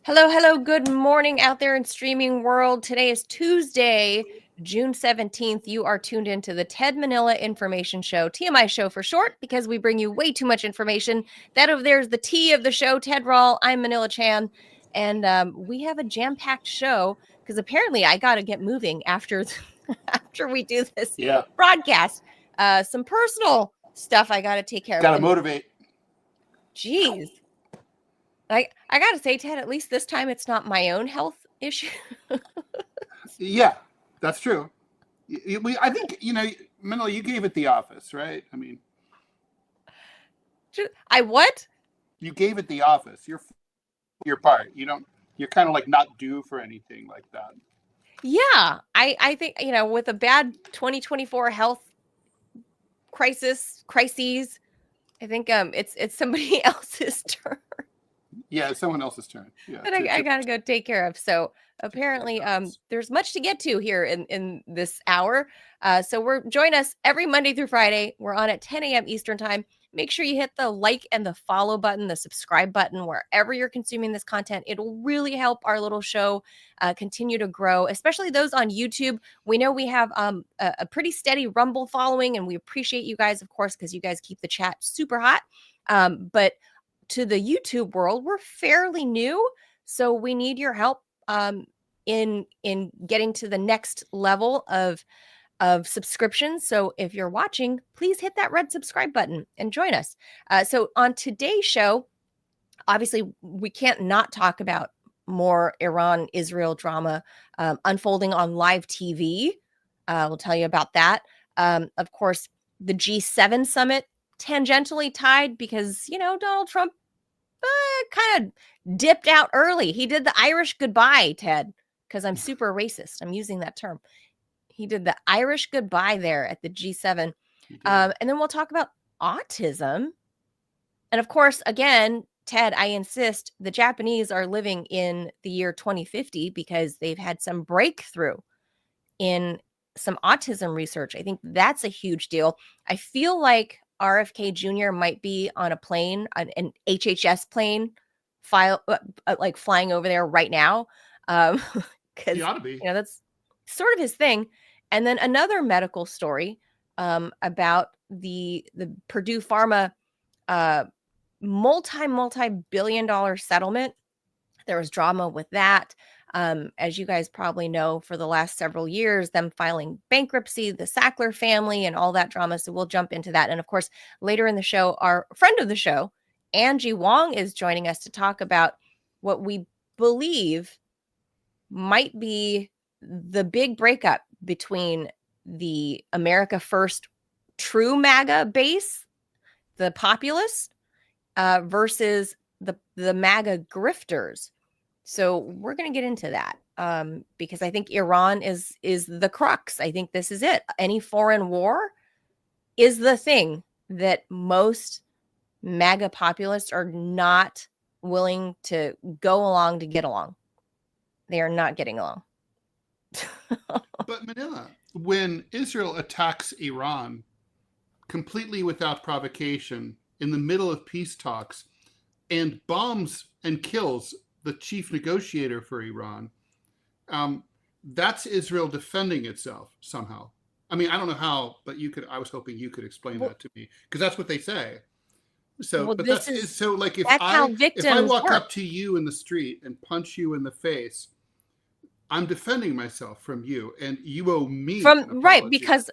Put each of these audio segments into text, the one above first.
Hello, hello. Good morning out there in streaming world. Today is Tuesday, June 17th. You are tuned into the Ted Manila Information Show, TMI Show for short, because we bring you way too much information. That over there is the T of the show, Ted Rall. I'm Manila Chan, and we have a jam-packed show because apparently I got to get moving after after we do this broadcast. Some personal stuff I got to take care of. Got to motivate. Jeez. I gotta say, Ted, at least this time it's not my own health issue. Yeah, that's true. I think, Manila, you gave it the office, right? I mean, I what? You gave it the office. Your part. You're kind of like not due for anything like that. Yeah, I think, with a bad 2024 health crises, I think it's somebody else's turn. Yeah, it's someone else's turn. Yeah, that I gotta go take care of. So apparently, there's much to get to here in this hour. So join us every Monday through Friday. We're on at 10 a.m. Eastern time. Make sure you hit the like and the follow button, the subscribe button, wherever you're consuming this content. It'll really help our little show continue to grow, especially those on YouTube. We know we have a pretty steady Rumble following, and we appreciate you guys, of course, because you guys keep the chat super hot. But to the YouTube world, we're fairly new, so we need your help in getting to the next level of subscriptions. So if you're watching, please hit that red subscribe button and join us. So on today's show, obviously we can't not talk about more Iran-Israel drama unfolding on live TV. We'll tell you about that. Of course, the G7 summit, tangentially tied because, Donald Trump kind of dipped out early. He did the Irish goodbye, Ted, because I'm super racist. I'm using that term. He did the Irish goodbye there at the G7. And then we'll talk about autism. And of course, again, Ted, I insist the Japanese are living in the year 2050 because they've had some breakthrough in some autism research. I think that's a huge deal. I feel like RFK Jr. might be on a plane, an HHS plane, like flying over there right now. Because he ought to be. That's sort of his thing. And then another medical story about the Purdue Pharma multi-billion-dollar settlement. There was drama with that. As you guys probably know, for the last several years, them filing bankruptcy, the Sackler family, and all that drama. So we'll jump into that. And of course, later in the show, our friend of the show, Angie Wong, is joining us to talk about what we believe might be the big breakup between the America First true MAGA base, the populace, versus the MAGA grifters. So we're going to get into that because I think Iran is the crux. I think this is it. Any foreign war is the thing that most MAGA populists are not willing to go along to get along. They are not getting along. But Manila, when Israel attacks Iran completely without provocation in the middle of peace talks and bombs and kills the chief negotiator for Iran, that's Israel defending itself somehow. I mean, I don't know how, but I was hoping you could explain that to me, because that's what they say. So, but so like if I walk up to you in the street and punch you in the face, I'm defending myself from you, and you owe me right, because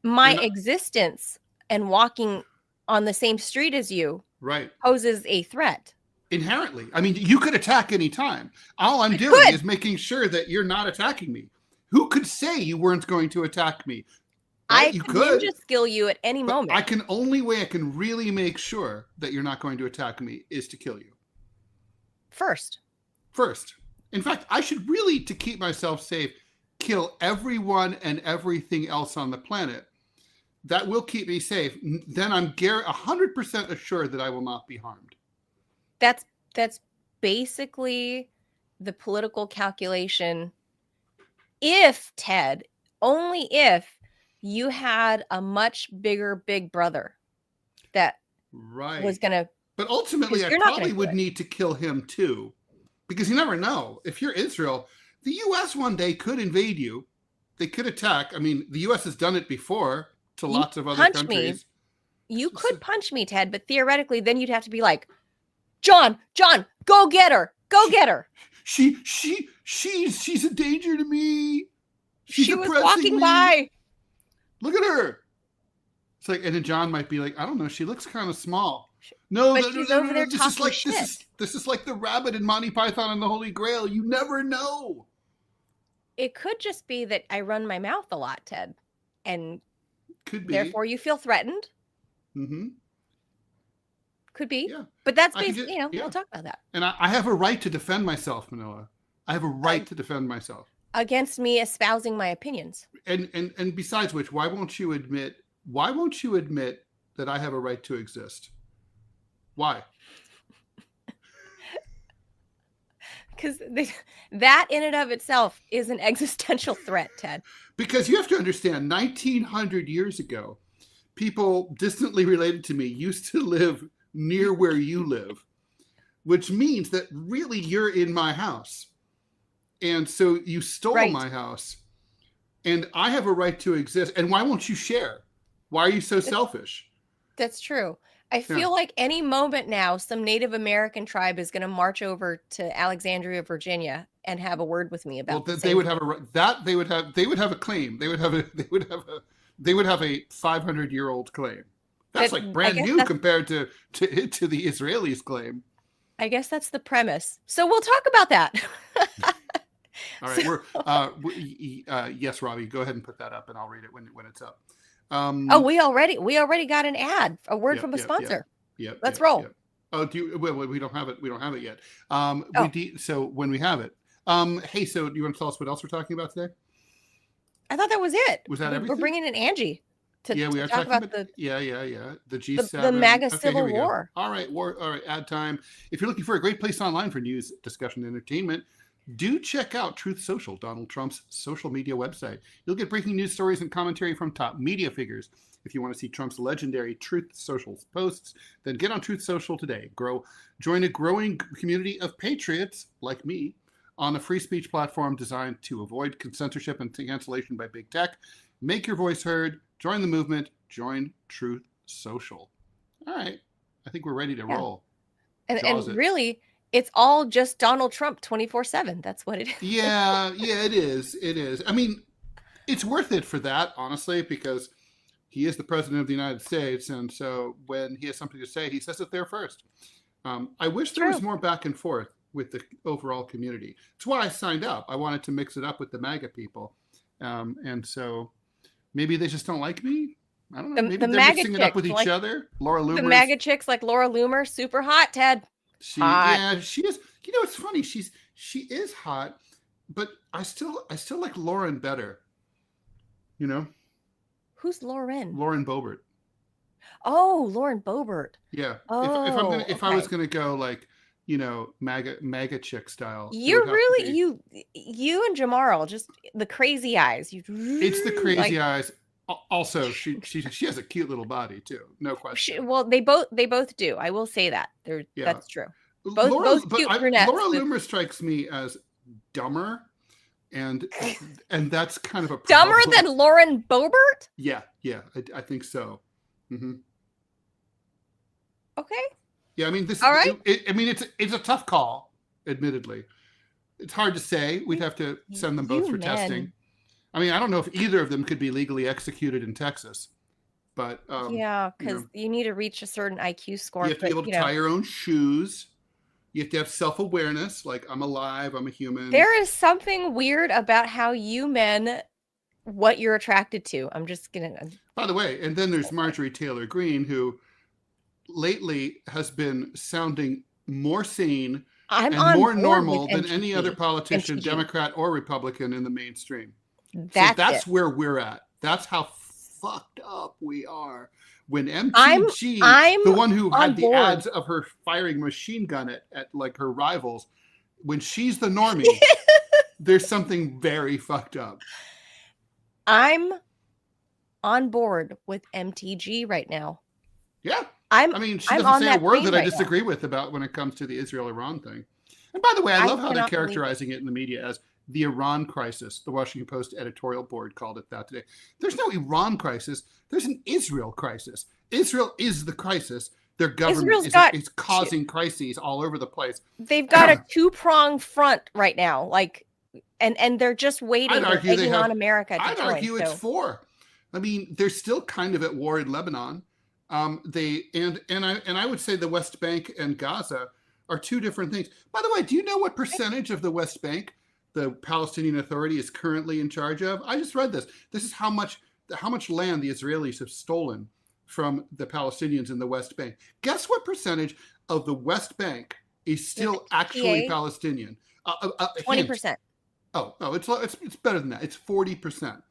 my existence and walking on the same street as you poses a threat. Inherently. I mean, you could attack any time. All I'm doing is making sure that you're not attacking me. Who could say you weren't going to attack me? Right? I could ninja skill you at any moment. Only way I can really make sure that you're not going to attack me is to kill you. First. In fact, I should really, to keep myself safe, kill everyone and everything else on the planet. That will keep me safe. Then I'm 100% assured that I will not be harmed. That's basically the political calculation. If, Ted, only if you had a much bigger big brother that was going to. But ultimately, I probably would need to kill him too. Because you never know. If you're Israel, the U.S. one day could invade you. They could attack. I mean, the U.S. has done it before to lots of other countries. You could punch me, Ted, but theoretically, then you'd have to be like, John, go get her. Go get her. She's a danger to me. She was walking by. Look at her. It's like, and then John might be like, I don't know, she looks kind of small. No, but she's over there talking shit. This is like the rabbit in Monty Python and the Holy Grail. You never know. It could just be that I run my mouth a lot, Ted, and could be. Therefore, you feel threatened. Mm-hmm. Could be. Yeah. But that's basically, we'll talk about that. And I have a right to defend myself, Manila. I have a right to defend myself. Against me espousing my opinions. And besides which, why won't you admit that I have a right to exist? Why? Because that in and of itself is an existential threat, Ted. Because you have to understand, 1900 years ago, people distantly related to me used to live near where you live, which means that really you're in my house. And so you stole my house, and I have a right to exist. And why won't you share? Why are you so selfish? That's true. I feel like any moment now, some Native American tribe is going to march over to Alexandria, Virginia, and have a word with me about. Well, they would have they would have a claim. They would have a 500-year-old claim. That's like brand new compared to the Israelis' claim. I guess that's the premise. So we'll talk about that. All right, yes, Robbie, go ahead and put that up, and I'll read it when it's up. We already got an ad, a word from a sponsor. Let's roll. Oh, we don't have it. We don't have it yet. So when we have it, hey, so do you want to tell us what else we're talking about today? I thought that was it. Was that everything? We're bringing in Angie we are talk talking about the G7, the MAGA Civil War. All right, ad time. If you're looking for a great place online for news, discussion, and entertainment, do check out Truth Social, Donald Trump's social media website. You'll get breaking news stories and commentary from top media figures. If you want to see Trump's legendary Truth Social posts, then get on Truth Social today. Join a growing community of patriots like me on a free speech platform designed to avoid censorship and cancellation by big tech. Make your voice heard. Join the movement. Join Truth Social. All right. I think we're ready to roll. And really, it's all just Donald Trump 24/7. That's what it is. Yeah, it is. It is. I mean, it's worth it for that, honestly, because he is the president of the United States. And so when he has something to say, he says it there first. I wish there was more back and forth with the overall community. That's why I signed up. I wanted to mix it up with the MAGA people. And so maybe they just don't like me. I don't know. Maybe they're mixing it up with each other. Laura Loomer. The MAGA chicks like Laura Loomer, super hot, Ted. Yeah, she is. You know, it's funny. She is hot, but I still like Lauren better. You know? Who's Lauren? Lauren Boebert. Oh, Lauren Boebert. Yeah. If I was gonna go like, you know, MAGA chick style. You're really you and Jamarl, just the crazy eyes. It's the crazy eyes. Also, she has a cute little body too, no question. They both do. I will say that. That's true. Both cute brunettes. Laura Loomer strikes me as dumber, and that's kind of a dumber than Lauren Boebert. Yeah, I think so. Mm-hmm. Okay. Yeah, I mean this. All right. It's a tough call. Admittedly, it's hard to say. We'd have to send them both for testing. I mean, I don't know if either of them could be legally executed in Texas, but because you need to reach a certain IQ score. You have to be able to tie your own shoes. You have to have self-awareness, like I'm alive, I'm a human. There is something weird about how you men, what you're attracted to. I'm just gonna. By the way, and then there's Marjorie Taylor Greene, who lately has been sounding more sane and more normal than any other politician, Democrat or Republican, in the mainstream. That's where we're at. That's how fucked up we are. When MTG, the one who had the ads of her firing machine gun at like her rivals, when she's the normie, there's something very fucked up. I'm on board with MTG right now. Yeah. She doesn't say a word that I disagree with about when it comes to the Israel-Iran thing. And by the way, I love how they're cannot believe it. characterizing it in the media as the Iran crisis. The Washington Post editorial board called it that today. There's no Iran crisis. There's an Israel crisis. Israel is the crisis. Their government is causing crises all over the place. They've got a two-pronged front right now, like, and they're just waiting. I'd argue they have, on America. To I'd join, argue it's four. I mean, they're still kind of at war in Lebanon. I would say the West Bank and Gaza are two different things. By the way, do you know what percentage of the West Bank the Palestinian Authority is currently in charge of? I just read this. This is how much land the Israelis have stolen from the Palestinians in the West Bank. Guess what percentage of the West Bank is still actually Palestinian? 20%. Oh, it's better than that. It's 40%.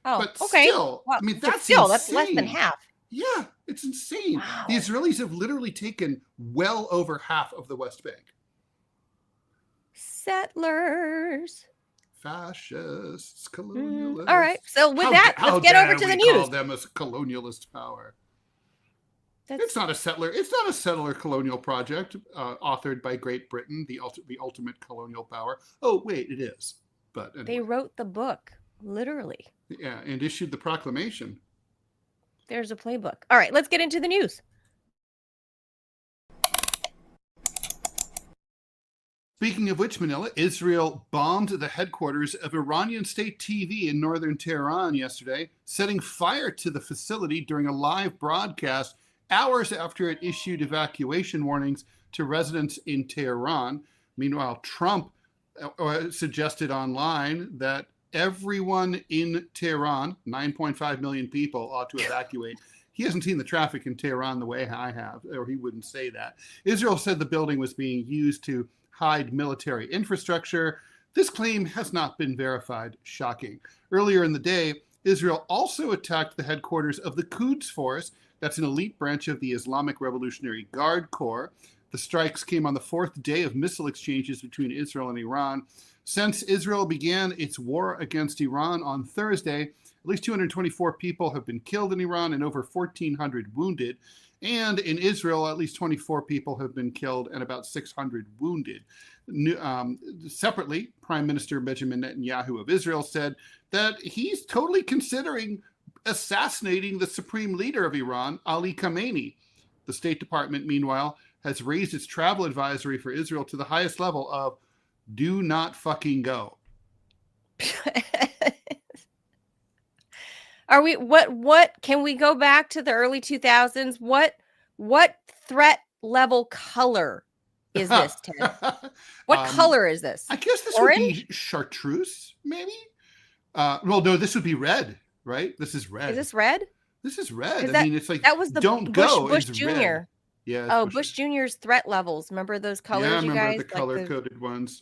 Oh, but okay. Still, I mean, that's less than half. Yeah, it's insane. Wow. The Israelis have literally taken well over half of the West Bank. Settlers. Fascists, colonialists. All right. So with that, let's get over to the news. Call them a colonialist power. It's not a settler colonial project authored by Great Britain, the ultimate colonial power. Oh, wait, it is. But anyway. They wrote the book, literally. Yeah, and issued the proclamation. There's a playbook. All right, let's get into the news. Speaking of which, Manila, Israel bombed the headquarters of Iranian state TV in northern Tehran yesterday, setting fire to the facility during a live broadcast hours after it issued evacuation warnings to residents in Tehran. Meanwhile, Trump suggested online that everyone in Tehran, 9.5 million people, ought to evacuate. He hasn't seen the traffic in Tehran the way I have, or he wouldn't say that. Israel said the building was being used to hide military infrastructure. This claim has not been verified. Shocking. Earlier in the day, Israel also attacked the headquarters of the Quds Force. That's an elite branch of the Islamic Revolutionary Guard Corps. The strikes came on the fourth day of missile exchanges between Israel and Iran. Since Israel began its war against Iran on Thursday, at least 224 people have been killed in Iran and over 1,400 wounded. And in Israel, at least 24 people have been killed and about 600 wounded. Separately, Prime Minister Benjamin Netanyahu of Israel said that he's totally considering assassinating the supreme leader of Iran, Ali Khamenei. The State Department, meanwhile, has raised its travel advisory for Israel to the highest level of do not fucking go. Are we what can we go back to the early 2000s? What threat level color is this, Ted? What color is this? I guess this Orange? would be chartreuse, maybe? Well, no, this would be red, right? This is red. Is this red? This is red. I mean, it's like that was the Bush Jr. Red. Yeah. Oh, Bush Jr.'s threat levels. Remember those colors, yeah, I remember you guys? The color-coded ones.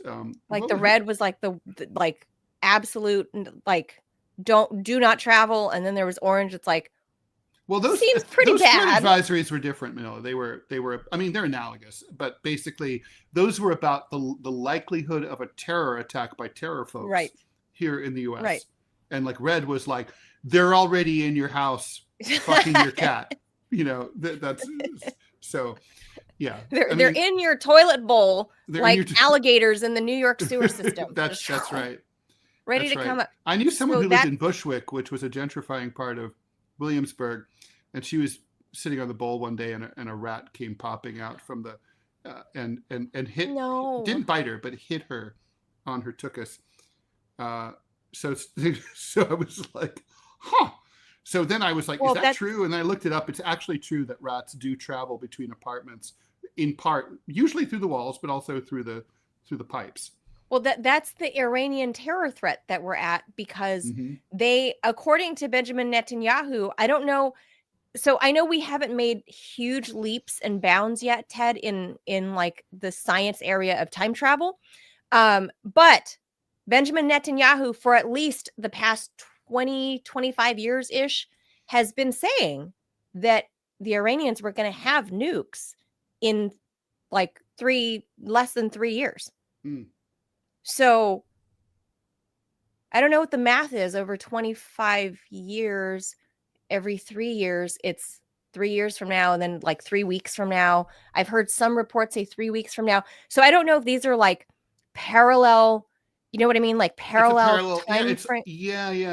Like the red was like the like absolute like do not travel, and then there was orange. It's like, well, those seems pretty bad. Advisories were different. You know, they were. I mean, they're analogous, but basically, those were about the likelihood of a terror attack by terror folks here in the U.S. Right. And like red was like they're already in your house, fucking your cat. You know, that's so. Yeah, they're in your toilet bowl like alligators in the New York sewer system. that's right. Ready to come up. I knew someone who lived in Bushwick, which was a gentrifying part of Williamsburg, and she was sitting on the bowl one day, and a rat came popping out from the and hit. No. Didn't bite her, but hit her on her tuchus. So I was like, huh. So then I was like, is that true? And I looked it up. It's actually true that rats do travel between apartments, in part, usually through the walls, but also through the pipes. Well, that's the Iranian terror threat that we're at, because they, according to Benjamin Netanyahu, I don't know. So I know we haven't made huge leaps and bounds yet, Ted, in like the science area of time travel. But Benjamin Netanyahu, for at least the past 25 years-ish, has been saying that the Iranians were going to have nukes in like less than 3 years. So I don't know what the math is over 25 years. Every 3 years, it's 3 years from now, and then like 3 weeks from now. I've heard some reports say 3 weeks from now. So I don't know if these are like parallel, you know what I mean? Like It's a parallel parallel. Yeah, time frame.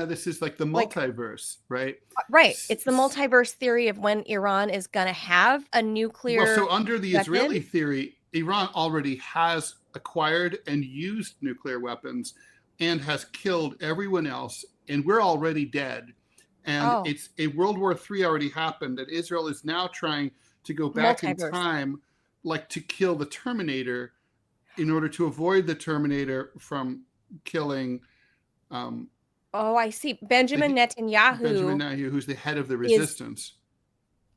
This is like the Like, multiverse, right? right. It's the multiverse theory of when Iran is going to have a Well, nuclear so under the weapon. Israeli theory, Iran already has acquired and used nuclear weapons and has killed everyone else, and we're already dead. And it's a World War III already happened, and Israel is now trying to go back in time, like to kill the Terminator, in order to avoid the Terminator from killing. I see. Benjamin Netanyahu, who's the head of the resistance.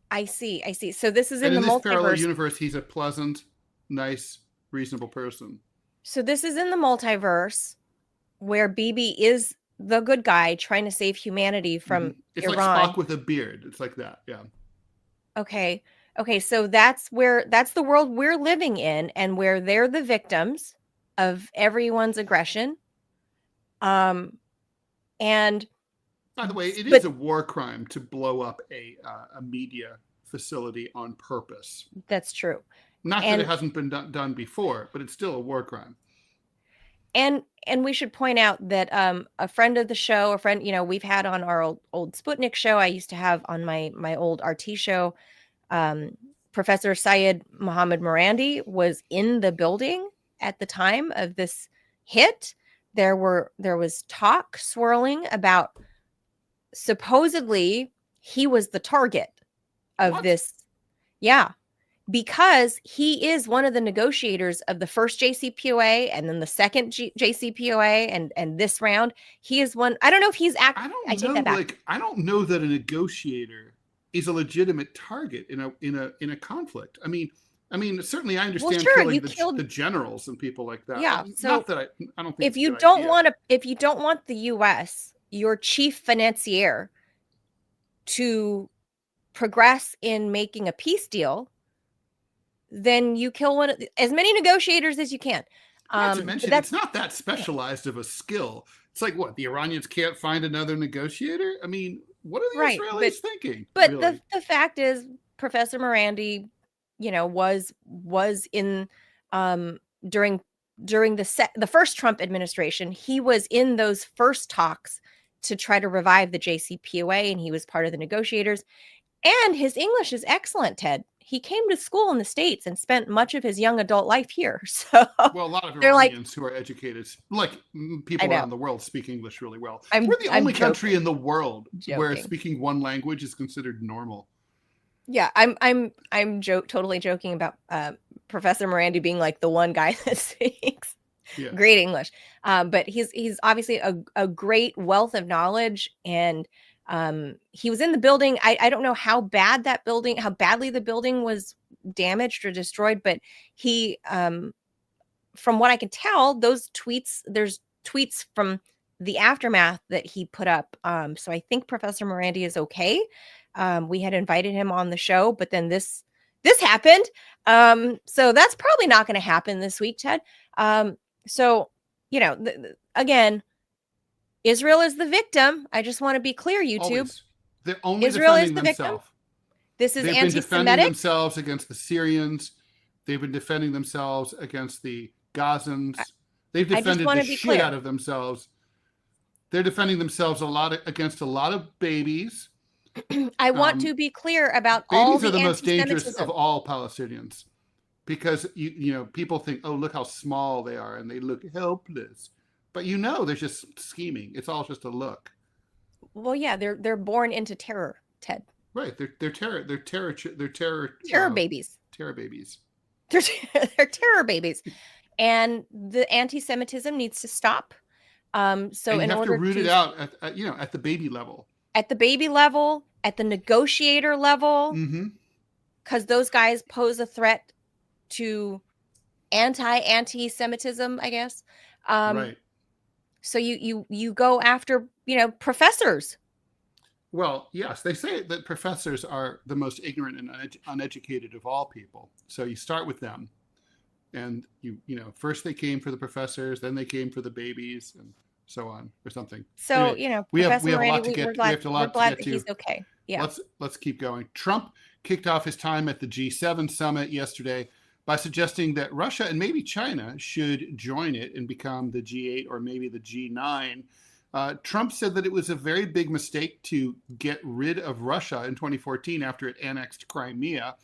I see. So this is in the this multiverse. Parallel universe, he's a pleasant, nice, reasonable person. So this is in the multiverse where Bibi is the good guy trying to save humanity from It's Iran. like Spock with a beard. It's like that, yeah. Okay, so that's the world we're living in, and where they're the victims of everyone's aggression. And by the way, it is a war crime to blow up a media facility on purpose. That's true. Not that it hasn't been done before, but it's still a war crime. And we should point out that a friend of the show, we've had on our old Sputnik show, I used to have on my old RT show, Professor Syed Mohammed Morandi was in the building at the time of this hit. There was talk swirling about supposedly he was the target of this. Yeah. Because he is one of the negotiators of the first JCPOA and then the second JCPOA and this round. He is one. I don't know if he's I take that back. I don't know that a negotiator is a legitimate target in a conflict. I mean, certainly I understand killing the generals and people like that. Yeah. So not that I don't think if you don't want the U.S., your chief financier, to progress in making a peace deal, then you kill as many negotiators as you can. Not to mention, it's not that specialized of a skill. It's like, what, the Iranians can't find another negotiator? I mean, what are the Israelis thinking? But really? the fact is, Professor Morandi, was in during the first Trump administration. He was in those first talks to try to revive the JCPOA, and he was part of the negotiators. And his English is excellent, Ted. He came to school in the States and spent much of his young adult life here. So, well, a lot of Iranians who are educated, like people around the world, speak English really well. We're the only country in the world where speaking one language is considered normal. Yeah, I'm totally joking about Professor Morandi being like the one guy that speaks great English. But he's obviously a great wealth of knowledge, and he was in the building. I don't know how badly the building was damaged or destroyed, but he, from what I can tell, there's tweets from the aftermath that he put up. So I think Professor Morandi is okay. We had invited him on the show, but then this happened. So that's probably not going to happen this week, Ted. So, again, Israel is the victim. I just want to be clear, YouTube. Always. They're only Israel defending is the themselves. Victim. This is They've anti-Semitic. been defending themselves against the Syrians. They've been defending themselves against the Gazans. They've defended the shit out of themselves. They're defending themselves against a lot of babies. I want to be clear about babies are the most dangerous of all Palestinians, because people think, oh, look how small they are and they look helpless. But they're just scheming. It's all just a look. Well, yeah, they're born into terror, Ted. Right. They're terror babies. Terror babies. They're terror babies. And the anti-Semitism needs to stop. So and you have to root it out at the baby level. At the baby level, at the negotiator level. Because those guys pose a threat to anti-Semitism, I guess. Right. So you go after, professors. Well, yes, they say that professors are the most ignorant and uneducated of all people. So you start with them, and first they came for the professors, then they came for the babies, and so on or something. So, Anyway, Professor we have a lot Randy, to get. we're glad that to. he's okay. Yeah. Let's keep going. Trump kicked off his time at the G7 summit yesterday by suggesting that Russia and maybe China should join it and become the G8 or maybe the G9. Trump said that it was a very big mistake to get rid of Russia in 2014 after it annexed Crimea,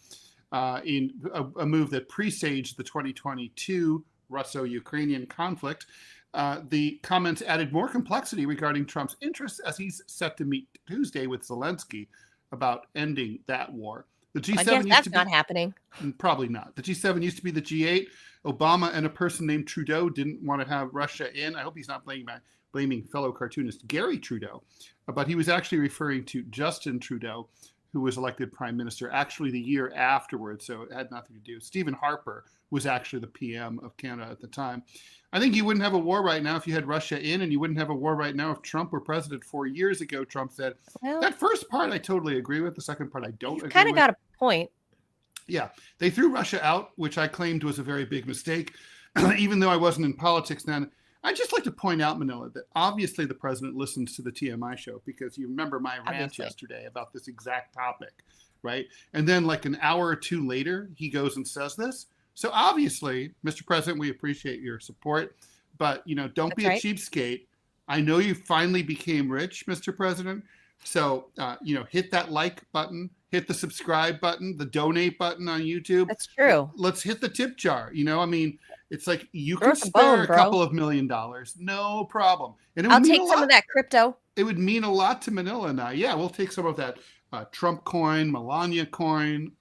in a move that presaged the 2022 Russo-Ukrainian conflict. The comments added more complexity regarding Trump's interests as he's set to meet Tuesday with Zelensky about ending that war. The G7 I guess that's not happening. Probably not. The G7 used to be the G8. Obama and a person named Trudeau didn't want to have Russia in. I hope he's not blaming fellow cartoonist Gary Trudeau, but he was actually referring to Justin Trudeau, who was elected prime minister actually the year afterwards, so it had nothing to do. Stephen Harper was actually the PM of Canada at the time. I think you wouldn't have a war right now if you had Russia in, and you wouldn't have a war right now if Trump were president 4 years ago, Trump said. Well, that first part I totally agree with. The second part I don't agree with. Kind of got a point. Yeah, they threw Russia out, which I claimed was a very big mistake, even though I wasn't in politics then. I'd just like to point out, Manila, that obviously the president listens to the TMI show, because you remember my rant yesterday about this exact topic, right? And then like an hour or two later, he goes and says this. So obviously, Mr. President, we appreciate your support, but don't be a cheapskate. I know you finally became rich, Mr. President. So, hit that like button, hit the subscribe button, the donate button on YouTube. That's true. Let's hit the tip jar. It's like you can spare a couple of $1 million. No problem. And I'll take some of that crypto. It would mean a lot to Manila and I. Yeah, we'll take some of that Trump coin, Melania coin.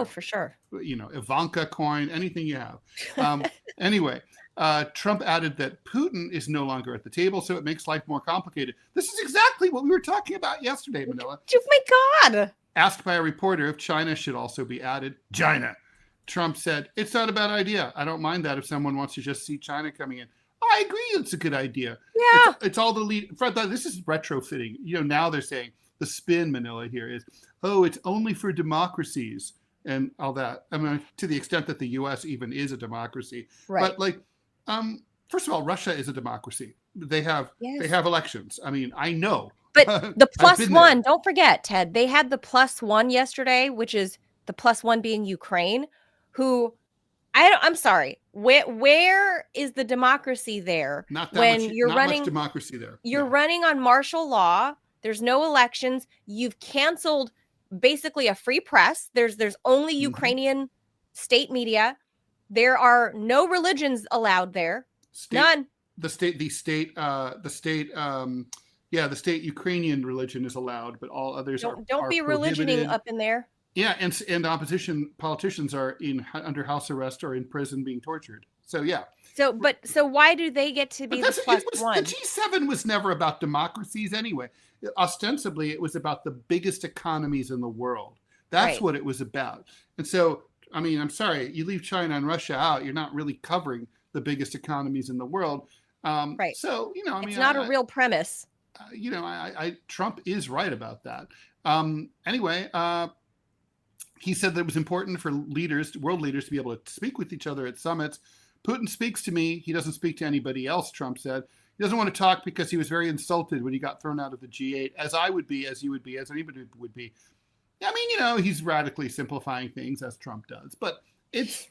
For sure. Ivanka coin, anything you have. Anyway, Trump added that Putin is no longer at the table, so it makes life more complicated. This is exactly what we were talking about yesterday, Manila. Oh my God. Asked by a reporter if China should also be added. China. Trump said, it's not a bad idea. I don't mind that if someone wants to just see China coming in. I agree it's a good idea. Yeah. It's all the lead. This is retrofitting. Now they're saying the spin, Manila, here is, it's only for democracies and all that. I mean, to the extent that the U.S. even is a democracy. Right. But first of all, Russia is a democracy. They have elections. I mean, I know. But the plus one, don't forget, Ted, they had the plus one yesterday, which is the plus one being Ukraine, who I'm sorry. Where is the democracy there? Not much democracy there. You're running on martial law. There's no elections. You've canceled basically a free press. There's only Ukrainian state media. There are no religions allowed there. None. The state Ukrainian religion is allowed, but all others don't be religioning up in there. Yeah, and opposition politicians are under house arrest or in prison being tortured. So yeah. So why do they get to be the plus one? The G7 was never about democracies anyway. Ostensibly, it was about the biggest economies in the world. That's what it was about. And so, I mean, I'm sorry, you leave China and Russia out, you're not really covering the biggest economies in the world. Right. So, it's not a real premise. Trump is right about that. Anyway, he said that it was important for world leaders to be able to speak with each other at summits. Putin speaks to me. He doesn't speak to anybody else, Trump said. He doesn't want to talk because he was very insulted when he got thrown out of the G8, as I would be, as you would be, as anybody would be. I mean, he's radically simplifying things, as Trump does. But it's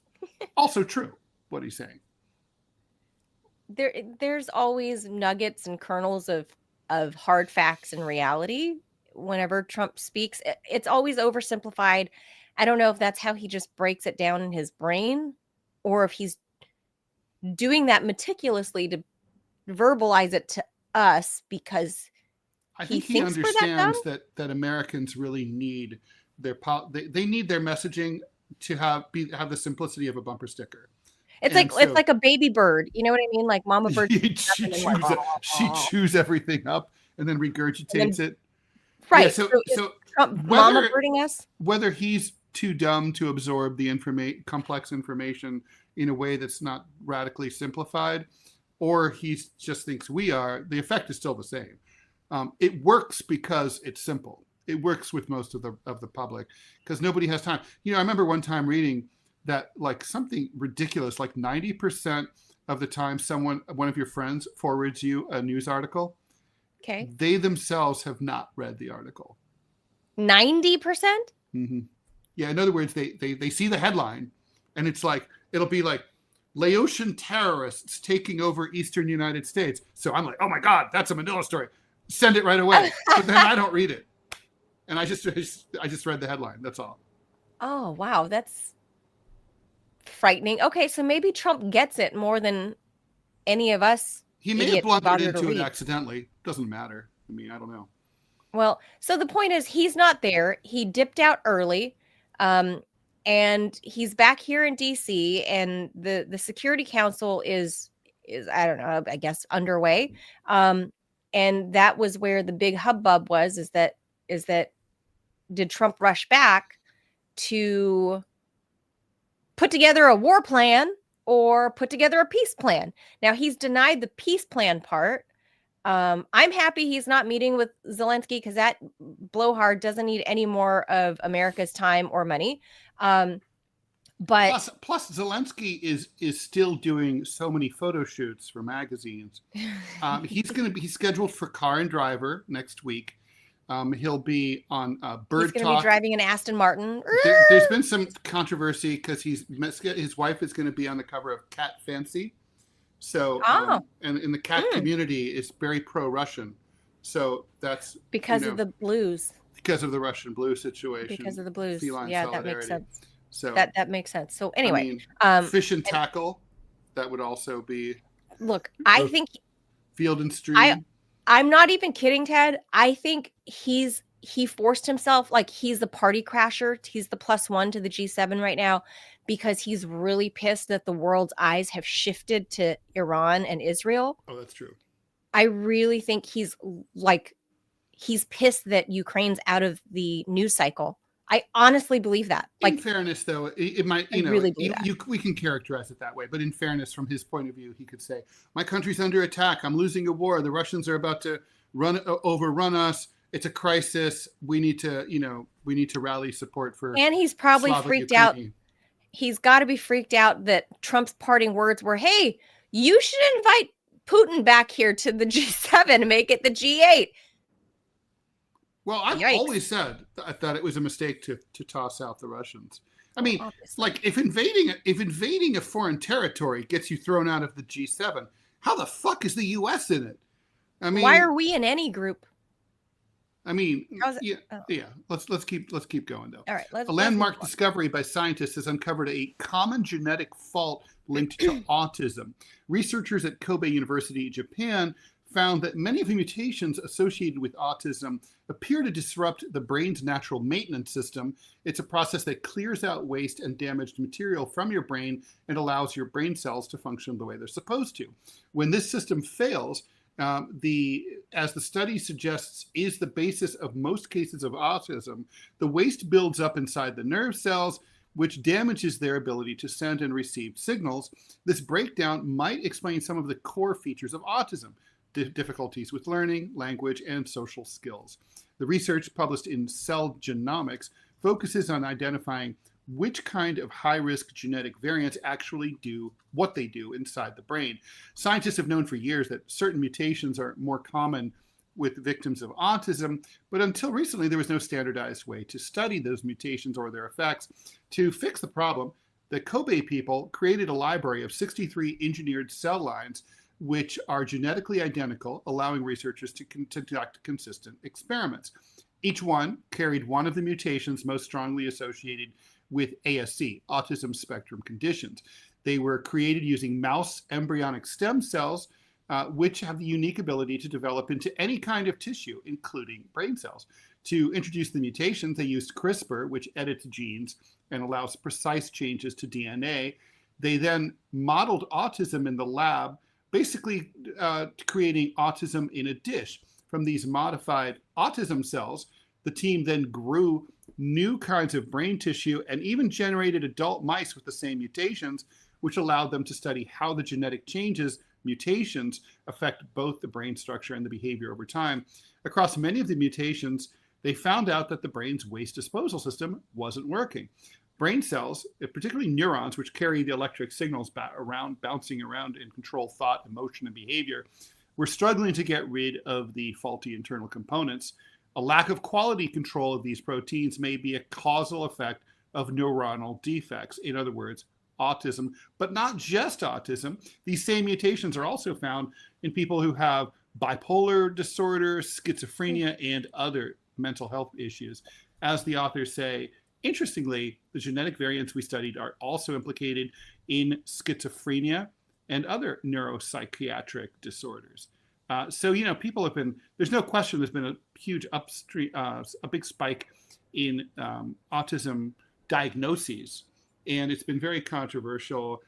also true, what he's saying. There's always nuggets and kernels of hard facts and reality whenever Trump speaks. It's always oversimplified. I don't know if that's how he just breaks it down in his brain, or if he's doing that meticulously to verbalize it to us because I think he understands that Americans really need they need their messaging to have the simplicity of a bumper sticker. It's like a baby bird. You know what I mean? Like Mama Bird. She chews everything up and then regurgitates it. Right. Yeah, so Trump Mama Birding us. Whether he's too dumb to absorb the complex information in a way that's not radically simplified, or he just thinks we are, the effect is still the same. It works because it's simple. It works with most of the public because nobody has time. I remember one time reading that like something ridiculous, like 90% of the time one of your friends forwards you a news article, Okay. they themselves have not read the article. 90%? Mm-hmm. Yeah, in other words, they see the headline, and it's like, it'll be like, Laotian terrorists taking over eastern United States. So I'm like, oh my God, that's a Manila story. Send it right away. But then I don't read it. And I just read the headline. That's all. Oh, wow. That's frightening. Okay, so maybe Trump gets it more than any of us. He may have blundered into it accidentally. Doesn't matter. I mean, I don't know. Well, so the point is, he's not there. He dipped out early. And he's back here in DC, and the Security Council is I don't know, I guess underway. And that was where the big hubbub was, is that did Trump rush back to put together a war plan or put together a peace plan? Now, he's denied the peace plan part. I'm happy he's not meeting with Zelensky, because that blowhard doesn't need any more of America's time or money. But plus Zelensky is still doing so many photo shoots for magazines. He's scheduled for Car and Driver next week. He'll be on Bird he's going Talk. to be driving an Aston Martin. There's been some controversy because his wife is going to be on the cover of Cat Fancy. So, and in the cat community is very pro-Russian. So that's because of the blues. Because of the Russian blue situation. Because of the blues. Yeah, that makes sense. So that makes sense. So anyway, Fish and Tackle, that would also be. Look, I think Field and Stream. I'm not even kidding, Ted. I think he forced himself, like he's the party crasher. He's the +1 to the G7 right now, because he's really pissed that the world's eyes have shifted to Iran and Israel. Oh, that's true. I really think he's pissed that Ukraine's out of the news cycle. I honestly believe that. Like, in fairness, though, it might, we can characterize it that way. But in fairness, from his point of view, he could say, my country's under attack. I'm losing a war. The Russians are about to overrun us. It's a crisis. We need to rally support for. And he's probably freaked out. He's got to be freaked out that Trump's parting words were, hey, you should invite Putin back here to the G7 and make it the G8. Well, I've always said I thought it was a mistake to toss out the Russians. I mean, like if invading a foreign territory gets you thrown out of the G7, how the fuck is the U.S. in it? I mean, why are we in any group? I mean, yeah. Let's keep going though. All right. A landmark discovery by scientists has uncovered a common genetic fault linked to autism. Researchers at Kobe University, Japan, found that many of the mutations associated with autism appear to disrupt the brain's natural maintenance system. It's a process that clears out waste and damaged material from your brain and allows your brain cells to function the way they're supposed to. When this system fails, as the study suggests is the basis of most cases of autism, the waste builds up inside the nerve cells, which damages their ability to send and receive signals. This breakdown might explain some of the core features of autism: difficulties with learning, language, and social skills. The research published in Cell Genomics focuses on identifying which kind of high-risk genetic variants actually do what they do inside the brain. Scientists have known for years that certain mutations are more common with victims of autism, but until recently there was no standardized way to study those mutations or their effects. To fix the problem, the Kobe people created a library of 63 engineered cell lines which are genetically identical, allowing researchers to conduct consistent experiments. Each one carried one of the mutations most strongly associated with ASC, autism spectrum conditions. They were created using mouse embryonic stem cells, which have the unique ability to develop into any kind of tissue, including brain cells. To introduce the mutations, they used CRISPR, which edits genes and allows precise changes to DNA. They then modeled autism in the lab, basically creating autism in a dish. From these modified autism cells, the team then grew new kinds of brain tissue and even generated adult mice with the same mutations, which allowed them to study how the genetic mutations affect both the brain structure and the behavior over time. Across many of the mutations, they found out that the brain's waste disposal system wasn't working. brain cells, particularly neurons, which carry the electric signals bouncing around and control thought, emotion, and behavior, we're struggling to get rid of the faulty internal components. A lack of quality control of these proteins may be a causal effect of neuronal defects. In other words, autism, but not just autism. These same mutations are also found in people who have bipolar disorder, schizophrenia, and other mental health issues. As the authors say, interestingly, the genetic variants we studied are also implicated in schizophrenia and other neuropsychiatric disorders. So, people have been, there's no question there's been a huge a big spike in autism diagnoses. And it's been very controversial.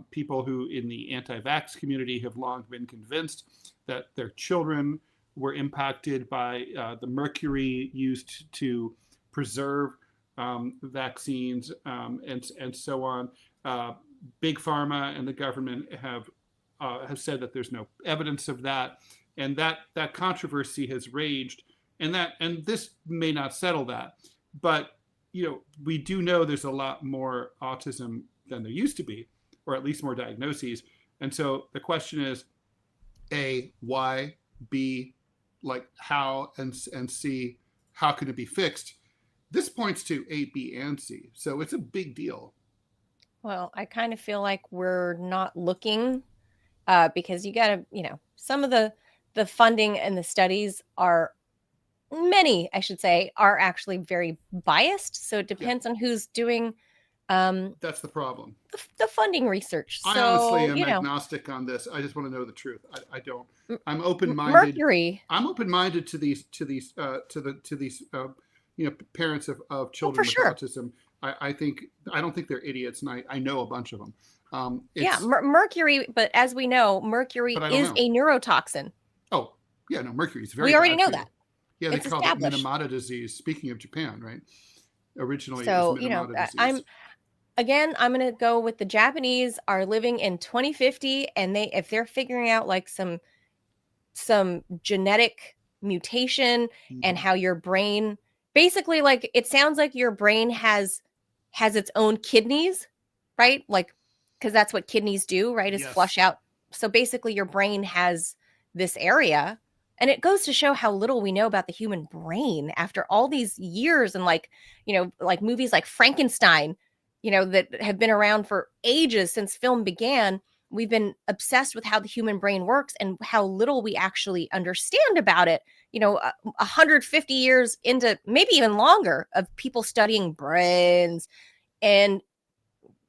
People who in the anti-vax community have long been convinced that their children were impacted by the mercury used to preserve vaccines and so on. Big Pharma and the government have said that there's no evidence of that, and that controversy has raged, and this may not settle that, but we do know there's a lot more autism than there used to be, or at least more diagnoses. And so the question is, A, why? B, like how? And C, how can it be fixed? This points to A, B, and C. So it's a big deal. Well, I kind of feel like we're not looking because you got to, some of the funding and the studies are, many, I should say, are actually very biased. So it depends on who's doing. That's the problem. The funding research. I honestly am agnostic on this. I just want to know the truth. I don't. I'm open-minded. Mercury. I'm open-minded to these parents of children with autism. I don't think they're idiots, and I know a bunch of them. Mercury. But as we know, mercury is a neurotoxin. Oh, yeah, no, mercury is very. We already know that. Yeah, they call it Minamata disease. Speaking of Japan, right? Originally, so it was Minamata disease. I'm going to go with the Japanese are living in 2050, and if they're figuring out like some genetic mutation and how your brain, basically, like it sounds like your brain has its own kidneys, right? Like, because that's what kidneys do, right? Is flush out. So basically, your brain has this area. And it goes to show how little we know about the human brain after all these years, and like movies like Frankenstein, that have been around for ages since film began. We've been obsessed with how the human brain works and how little we actually understand about it. 150 years into, maybe even longer, of people studying brains, and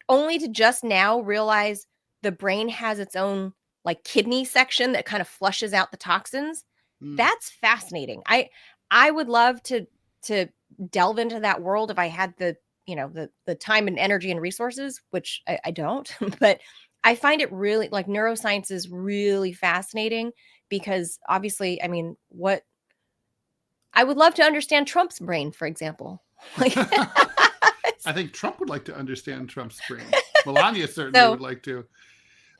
only to just now realize the brain has its own like kidney section that kind of flushes out the toxins. That's fascinating. I would love to delve into that world if I had the time and energy and resources, which I don't, but I find it really, like, neuroscience is really fascinating because obviously, I mean, I would love to understand Trump's brain, for example. Like, I think Trump would like to understand Trump's brain. Melania certainly would like to.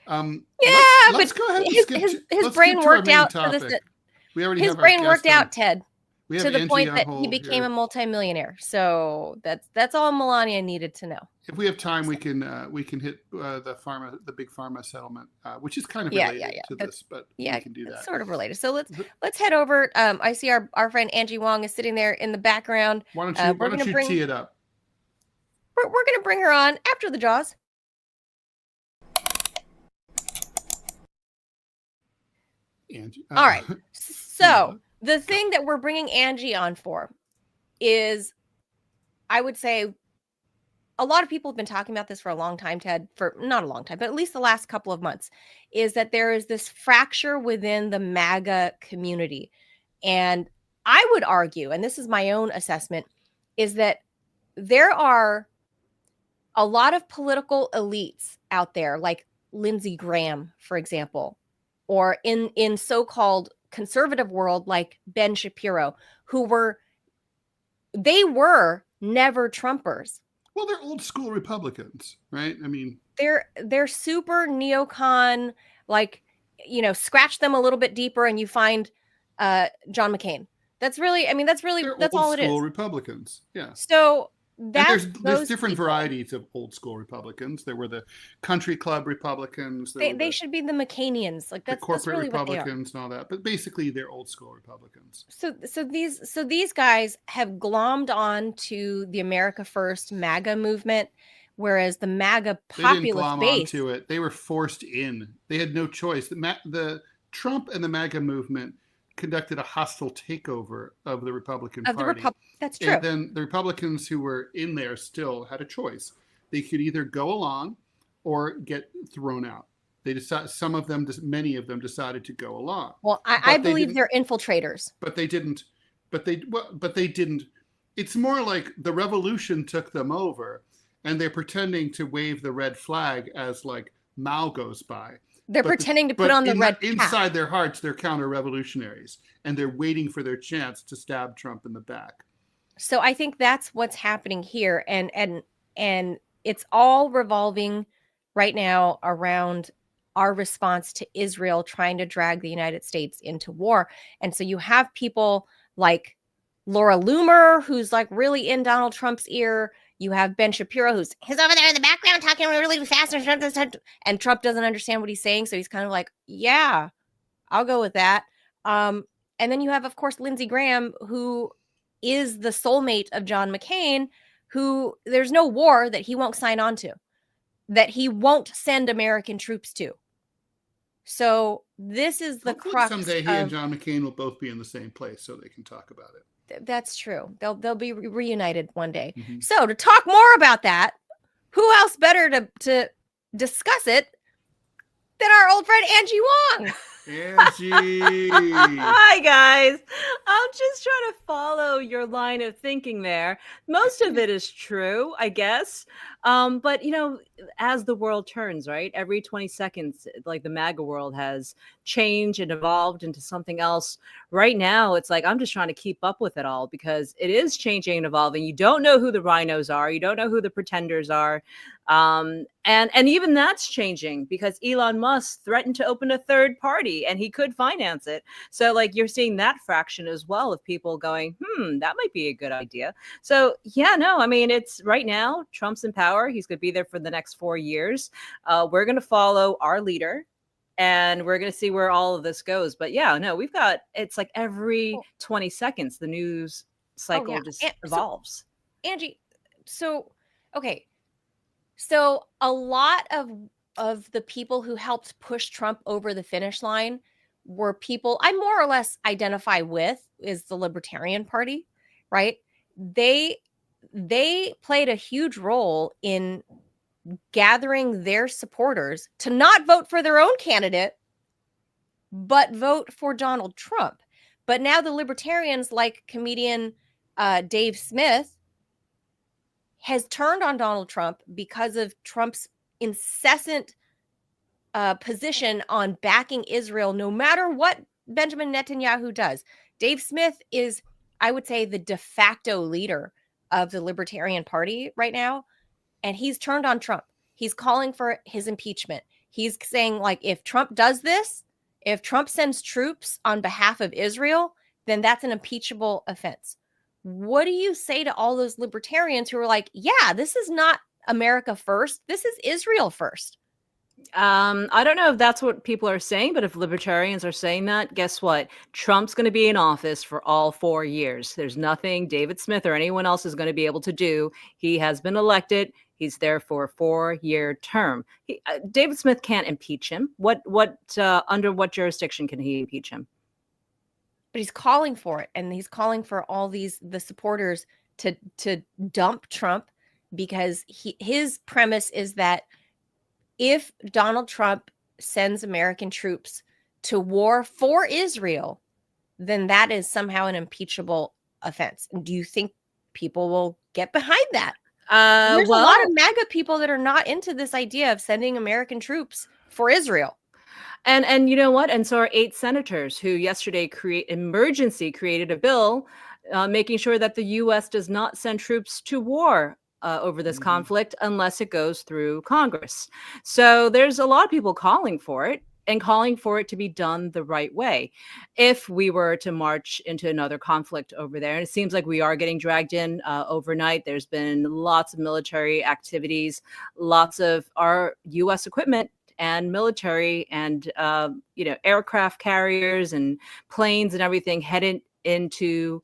Let's go ahead and his brain worked out for this. We already his have brain worked out, Ted, to the point that he became a multimillionaire. So that's all Melania needed to know. If we have time, we can hit the big pharma settlement, which is kind of related to this, but we can do that. It's sort of related. So let's head over. I see our friend Angie Wong is sitting there in the background. Why don't you tee it up? We're going to bring her on after the Jaws. Angie. All right. So the thing that we're bringing Angie on for is, I would say, a lot of people have been talking about this for a long time, Ted, for not a long time, but at least the last couple of months, is that there is this fracture within the MAGA community. And I would argue, and this is my own assessment, is that there are a lot of political elites out there, like Lindsey Graham, for example, or in so-called conservative world, like Ben Shapiro, who were never Trumpers. Well, they're old school Republicans, right? I mean, they're super neocon, like, scratch them a little bit deeper and you find John McCain. That's all it is. Old school Republicans. Yeah. So there's different varieties of old school Republicans. There were the country club Republicans. They should be the McCainians, like the corporate really Republicans and all that. But basically, they're old school Republicans. So these guys have glommed on to the America First MAGA movement, whereas the MAGA populist they didn't glom base onto it. They were forced in. They had no choice. The Trump and the MAGA movement conducted a hostile takeover of the Republican Party. That's true. And then the Republicans who were in there still had a choice. They could either go along or get thrown out. They decided, many of them decided to go along. Well, I believe they're infiltrators. But they didn't. But they didn't. It's more like the revolution took them over, and they're pretending to wave the red flag as like Mao goes by. They're pretending to put on the red cap. Inside their hearts, they're counter-revolutionaries, and they're waiting for their chance to stab Trump in the back. So I think that's what's happening here, and it's all revolving right now around our response to Israel trying to drag the United States into war. And so you have people like Laura Loomer, who's like really in Donald Trump's ear. You have Ben Shapiro, who's over there in the background talking really fast, and Trump doesn't understand what he's saying. So he's kind of like, yeah, I'll go with that. And then you have, of course, Lindsey Graham, who is the soulmate of John McCain, who there's no war that he won't sign on to, that he won't send American troops to. So this is the crux. Someday he and John McCain will both be in the same place so they can talk about it. That's true. They'll be reunited one day. Mm-hmm. So to talk more about that, who else better to discuss it than our old friend Angie Wong? Angie. Hi, guys. I'm just trying to follow your line of thinking there. Most of it is true, I guess. But, as the world turns, right, every 20 seconds, like the MAGA world has changed and evolved into something else. Right now, it's like I'm just trying to keep up with it all because it is changing and evolving. You don't know who the rhinos are. You don't know who the pretenders are. And even that's changing because Elon Musk threatened to open a third party and he could finance it. So like you're seeing that fraction as well of people going, that might be a good idea. So it's right now Trump's in power. He's going to be there for the next 4 years. We're going to follow our leader and we're going to see where all of this goes. But we've got, it's like every 20 seconds, the news cycle just evolves. So, Angie, okay. So a lot of the people who helped push Trump over the finish line were people I more or less identify with is the Libertarian Party, right? They played a huge role in gathering their supporters to not vote for their own candidate, but vote for Donald Trump. But now the Libertarians, like comedian Dave Smith, has turned on Donald Trump because of Trump's incessant position on backing Israel, no matter what Benjamin Netanyahu does. Dave Smith is, I would say, the de facto leader of the Libertarian Party right now. And he's turned on Trump. He's calling for his impeachment. He's saying, like, if Trump does this, if Trump sends troops on behalf of Israel, then that's an impeachable offense. What do you say to all those libertarians who are like, yeah, this is not America first. This is Israel first? I don't know if that's what people are saying, but if libertarians are saying that, guess what? Trump's going to be in office for all 4 years. There's nothing David Smith or anyone else is going to be able to do. He has been elected. He's there for a 4-year term. David Smith can't impeach him. Under what jurisdiction can he impeach him? But he's calling for it, and he's calling for all the supporters to dump Trump because his premise is that if Donald Trump sends American troops to war for Israel, then that is somehow an impeachable offense. And do you think people will get behind that? There's a lot of MAGA people that are not into this idea of sending American troops for Israel. And you know what? And so our 8 senators who yesterday created a bill making sure that the U.S. does not send troops to war over this conflict unless it goes through Congress. So there's a lot of people calling for it. and calling for it to be done the right way. If we were to march into another conflict over there, and it seems like we are getting dragged in overnight, there's been lots of military activities, lots of our U.S. equipment and military and aircraft carriers and planes and everything headed into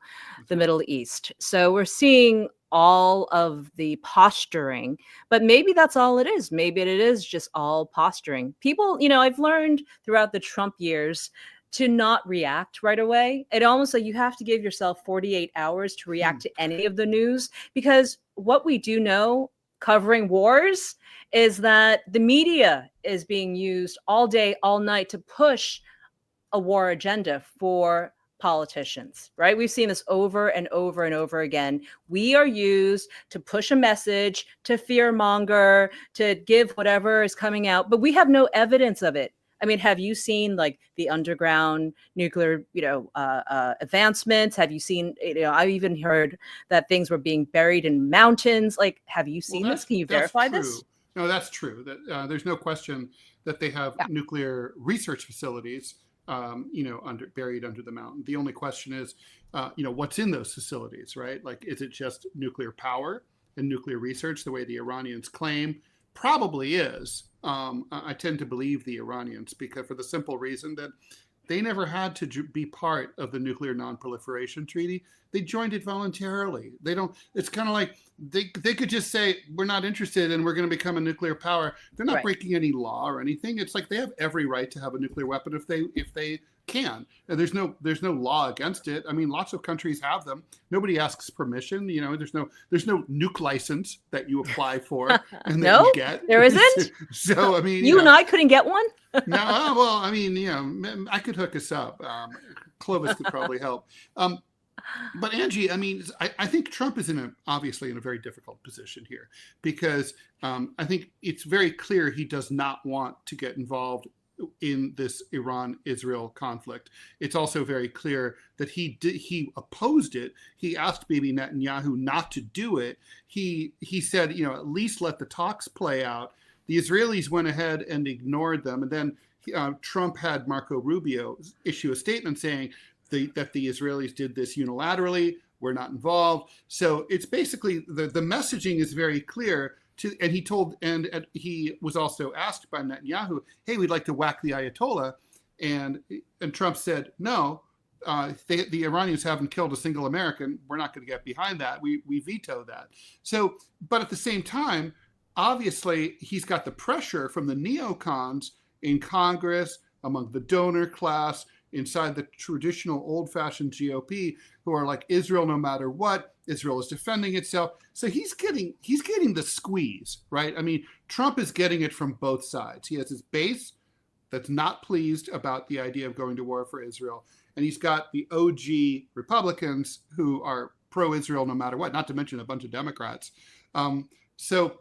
the Middle East. So we're seeing all of the posturing, but maybe that's all it is. Maybe it is just all posturing. People, I've learned throughout the Trump years to not react right away. It almost like you have to give yourself 48 hours to react to any of the news, because what we do know covering wars is that the media is being used all day, all night to push a war agenda for politicians, right? We've seen this over and over and over again. We are used to push a message, to fearmonger, to give whatever is coming out, but we have no evidence of it. I mean, have you seen like the underground nuclear, advancements? Have you seen, I've even heard that things were being buried in mountains. Like, have you seen this? Can you verify this? No, that's true. That there's no question that they have nuclear research facilities, buried under the mountain. The only question is, what's in those facilities, right? Like, is it just nuclear power and nuclear research the way the Iranians claim? Probably is. I tend to believe the Iranians, because for the simple reason that they never had to be part of the Nuclear Non-Proliferation Treaty. They joined it voluntarily. They don't. It's kind of like they could just say, we're not interested and we're going to become a nuclear power. They're not breaking any law or anything. It's like they have every right to have a nuclear weapon if they can. And there's no law against it. I mean, lots of countries have them. Nobody asks permission. There's no nuke license that you apply for and that you get. There isn't. So I mean, you and I couldn't get one. No, well, I mean, I could hook us up. Clovis could probably help. But Angie, I mean, I think Trump is obviously in a very difficult position here, because I think it's very clear he does not want to get involved in this Iran-Israel conflict. It's also very clear that he opposed it. He asked Bibi Netanyahu not to do it. He said, at least let the talks play out. The Israelis went ahead and ignored them. And then Trump had Marco Rubio issue a statement saying that the Israelis did this unilaterally. We're not involved. So it's basically the messaging is very clear. And he was also asked by Netanyahu, hey, we'd like to whack the Ayatollah. And Trump said, no, the Iranians haven't killed a single American. We're not going to get behind that. We veto that. So, but at the same time, obviously, he's got the pressure from the neocons in Congress, among the donor class, inside the traditional old-fashioned GOP, who are like, Israel no matter what. Israel is defending itself. So he's getting the squeeze, right? I mean, Trump is getting it from both sides. He has his base that's not pleased about the idea of going to war for Israel. And he's got the OG Republicans who are pro-Israel no matter what, not to mention a bunch of Democrats. So,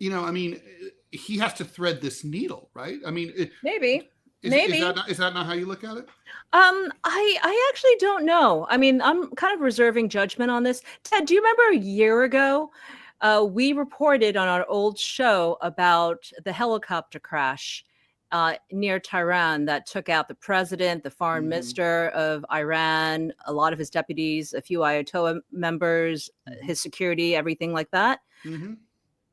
I mean, he has to thread this needle, right? I mean, maybe. Is that not how you look at it? I actually don't know. I mean, I'm kind of reserving judgment on this. Ted, do you remember a year ago, we reported on our old show about the helicopter crash near Tehran that took out the president, the foreign minister of Iran, a lot of his deputies, a few Ayatollah members, his security, everything like that. Mm-hmm.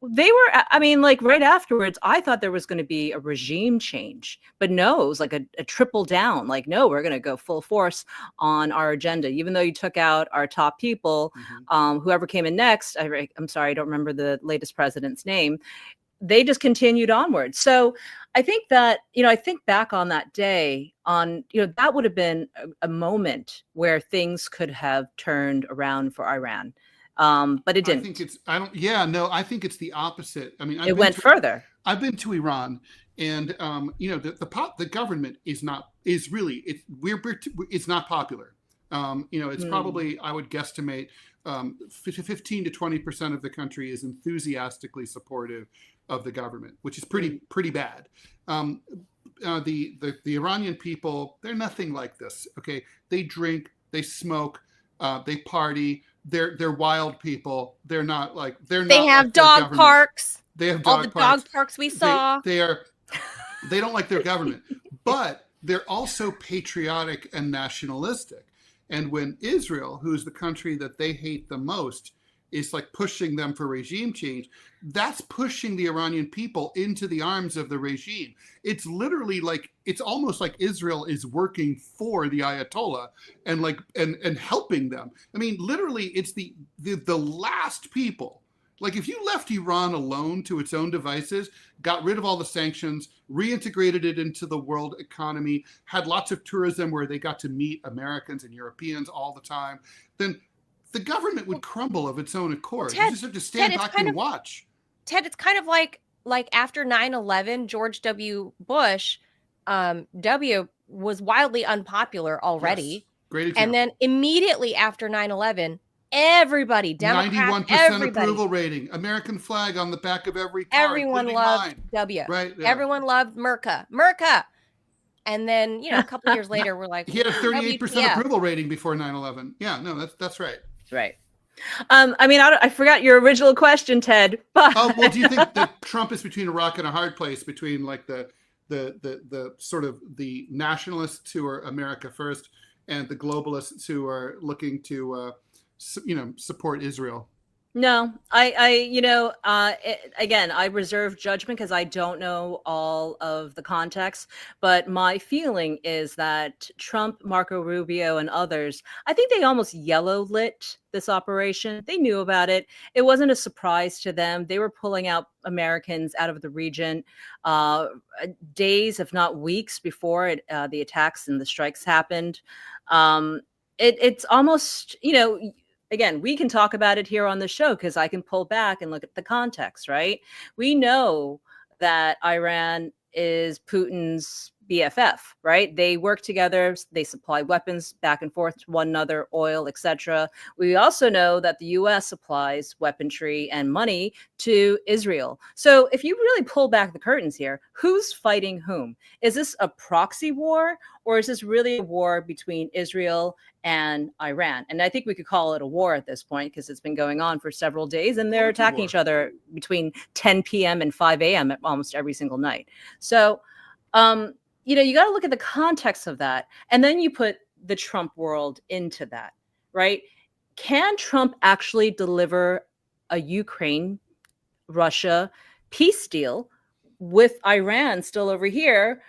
They were, I mean, like right afterwards, I thought there was going to be a regime change, but no, it was like a triple down. Like, no, we're going to go full force on our agenda. Even though you took out our top people, whoever came in next, I'm sorry, I don't remember the latest president's name. They just continued onward. So I think that, I think back on that day that would have been a moment where things could have turned around for Iran. But it didn't. I think it's the opposite. I mean, it went further. I've been to Iran, and the government is not popular. It's probably, I would guesstimate, 15 to 20% of the country is enthusiastically supportive of the government, which is pretty bad. The Iranian people, they're nothing like this. Okay, they drink, they smoke, they party. They're wild people. They have dog parks. They have all the dog parks we saw. They are They don't like their government, but they're also patriotic and nationalistic. And when Israel, who's the country that they hate the most, is like pushing them for regime change, that's pushing the Iranian people into the arms of the regime. It's literally like, it's almost like Israel is working for the Ayatollah and like and helping them. I mean, literally, it's the last people. Like if you left Iran alone to its own devices, got rid of all the sanctions, reintegrated it into the world economy, had lots of tourism where they got to meet Americans and Europeans all the time, then the government would crumble of its own accord. Ted, you just have to stand back and watch. Ted, it's kind of like after 9/11, George W. Bush, W was wildly unpopular already. Yes, great example. And then immediately after 9/11, everybody, Democrats, 91% approval rating, American flag on the back of every car. Everyone loved W. Right? Yeah. Everyone loved Merca. And then, you know, a couple of years later, we're like, he had a 38% WTF. approval rating before 9/11. Yeah, no, that's right. Right. I mean, I forgot your original question, Ted. But well, do you think that Trump is between a rock and a hard place, between like the sort of the nationalists who are America first and the globalists who are looking to support Israel? No, again, I reserve judgment because I don't know all of the context. But my feeling is that Trump, Marco Rubio, and others, I think they almost yellow lit this operation. They knew about it. It wasn't a surprise to them. They were pulling out Americans out of the region days, if not weeks, before the attacks and the strikes happened. It's almost, again, we can talk about it here on the show because I can pull back and look at the context, right? We know that Iran is Putin's BFF, right? They work together, they supply weapons back and forth to one another, oil, etc. We also know that the US supplies weaponry and money to Israel. So if you really pull back the curtains here, who's fighting whom? Is this a proxy war, or is this really a war between Israel and Iran? And I think we could call it a war at this point because it's been going on for several days and they're attacking each other between 10 p.m. and 5 a.m. almost every single night. So, you got to look at the context of that. And then you put the Trump world into that, right? Can Trump actually deliver a Ukraine-Russia peace deal with Iran still over here,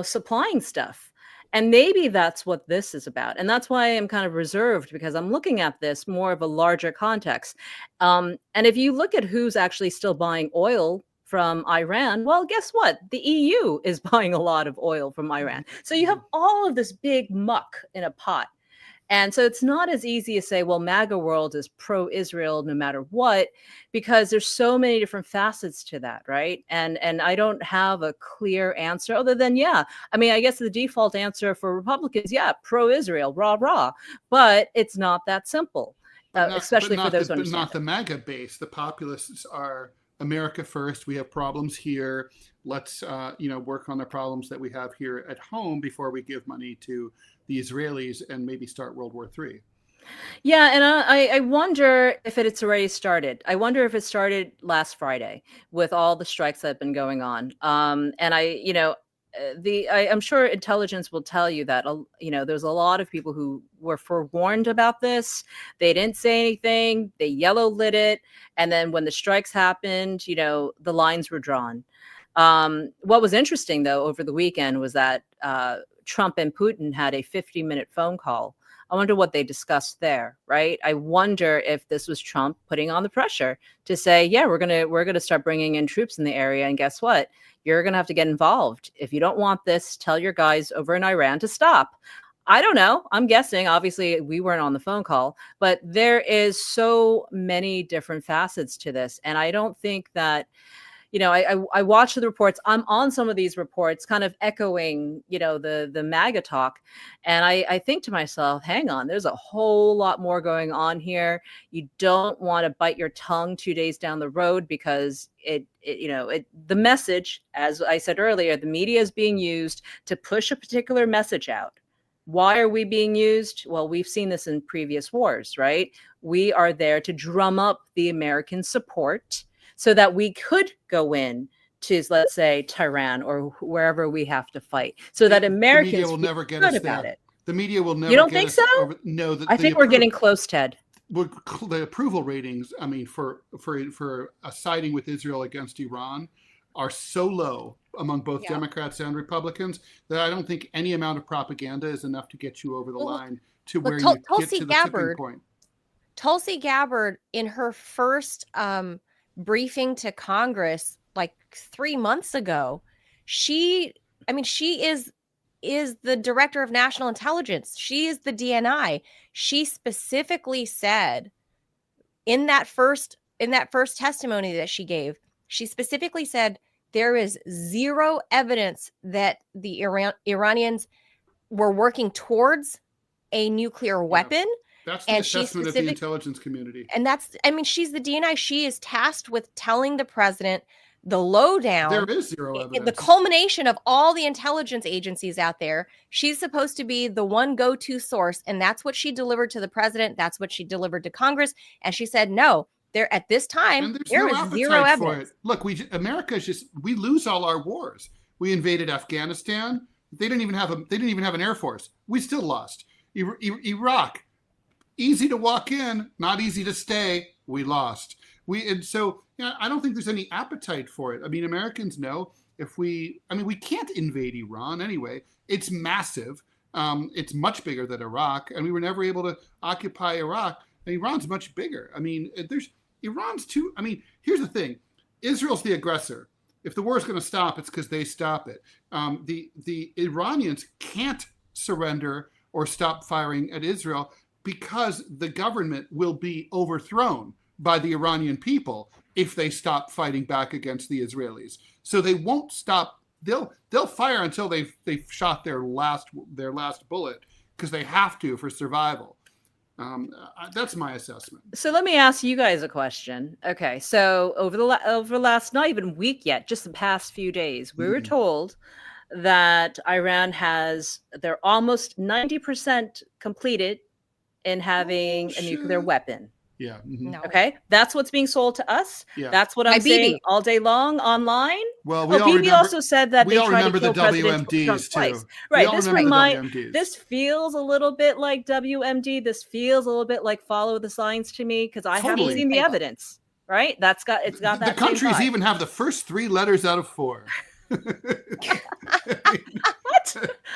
supplying stuff? And maybe that's what this is about. And that's why I'm kind of reserved, because I'm looking at this more of a larger context. And if you look at who's actually still buying oil from Iran, well, guess what? The EU is buying a lot of oil from Iran. So you have all of this big muck in a pot. And so it's not as easy as say, well, MAGA world is pro-Israel no matter what, because there's so many different facets to that, right? And I don't have a clear answer other than, I guess the default answer for Republicans, pro-Israel, rah, rah. But it's not that simple, especially for those who understand. But not the MAGA base. The populists are America first. We have problems here. Let's, work on the problems that we have here at home before we give money to the Israelis and maybe start World War III. Yeah, and I wonder if it's already started. I wonder if it started last Friday with all the strikes that have been going on. And I'm sure intelligence will tell you that, there's a lot of people who were forewarned about this. They didn't say anything. They yellow lit it. And then when the strikes happened, the lines were drawn. What was interesting, though, over the weekend was that Trump and Putin had a 50-minute phone call. I wonder what they discussed there, right? I wonder if this was Trump putting on the pressure to say, we're gonna start bringing in troops in the area, and guess what? You're gonna have to get involved. If you don't want this, tell your guys over in Iran to stop. I don't know. I'm guessing. Obviously, we weren't on the phone call, but there is so many different facets to this, and I don't think that. I watch the reports. I'm on some of these reports, kind of echoing, the MAGA talk. And I think to myself, hang on, there's a whole lot more going on here. You don't want to bite your tongue 2 days down the road because the message, as I said earlier, the media is being used to push a particular message out. Why are we being used? Well, we've seen this in previous wars, right? We are there to drum up the American support so that we could go in to, let's say, Tehran or wherever we have to fight, so that The Americans media will feel never get good us about there. it. The media will never. You don't get think us so? Over, no, I think we're getting close, Ted. The approval ratings, I mean, for siding with Israel against Iran are so low among both Democrats and Republicans that I don't think any amount of propaganda is enough to get you over the line to where you get to the tipping point. Tulsi Gabbard, in her first briefing to Congress like 3 months ago, she is the director of national intelligence. She is the DNI. She specifically said in that first testimony that she gave, she specifically said there is zero evidence that the Iranians were working towards a nuclear weapon. That's the assessment of the intelligence community. And she's the DNI. She is tasked with telling the president the lowdown. There is zero evidence. The culmination of all the intelligence agencies out there. She's supposed to be the one go-to source, and that's what she delivered to the president. That's what she delivered to Congress. And she said, no, there at this time, there is zero evidence. Look, America we lose all our wars. We invaded Afghanistan. They didn't even have an air force. We still lost. Iraq, easy to walk in, not easy to stay. We lost. I don't think there's any appetite for it. I mean, Americans know we can't invade Iran anyway. It's massive. It's much bigger than Iraq, and we were never able to occupy Iraq. And Iran's much bigger. I mean, Iran's too. I mean, here's the thing: Israel's the aggressor. If the war is going to stop, it's because they stop it. The Iranians can't surrender or stop firing at Israel because the government will be overthrown by the Iranian people if they stop fighting back against the Israelis. So they won't stop. They'll fire until they've shot their last bullet because they have to for survival. That's my assessment. So let me ask you guys a question. Okay, so over the last, not even week yet, just the past few days, we were told that Iran they're almost 90% completed in having a nuclear weapon. Yeah. Mm-hmm. No. Okay, that's what's being sold to us. Yeah. That's what I'm saying Bibi all day long online. Well, Bibi also said that we they all tried remember to kill the WMDs too. Right. This feels a little bit like WMD. This feels a little bit like Follow the Signs to me because I haven't seen the evidence. Right? It's got that. The countries even have the first 3 letters out of 4. What?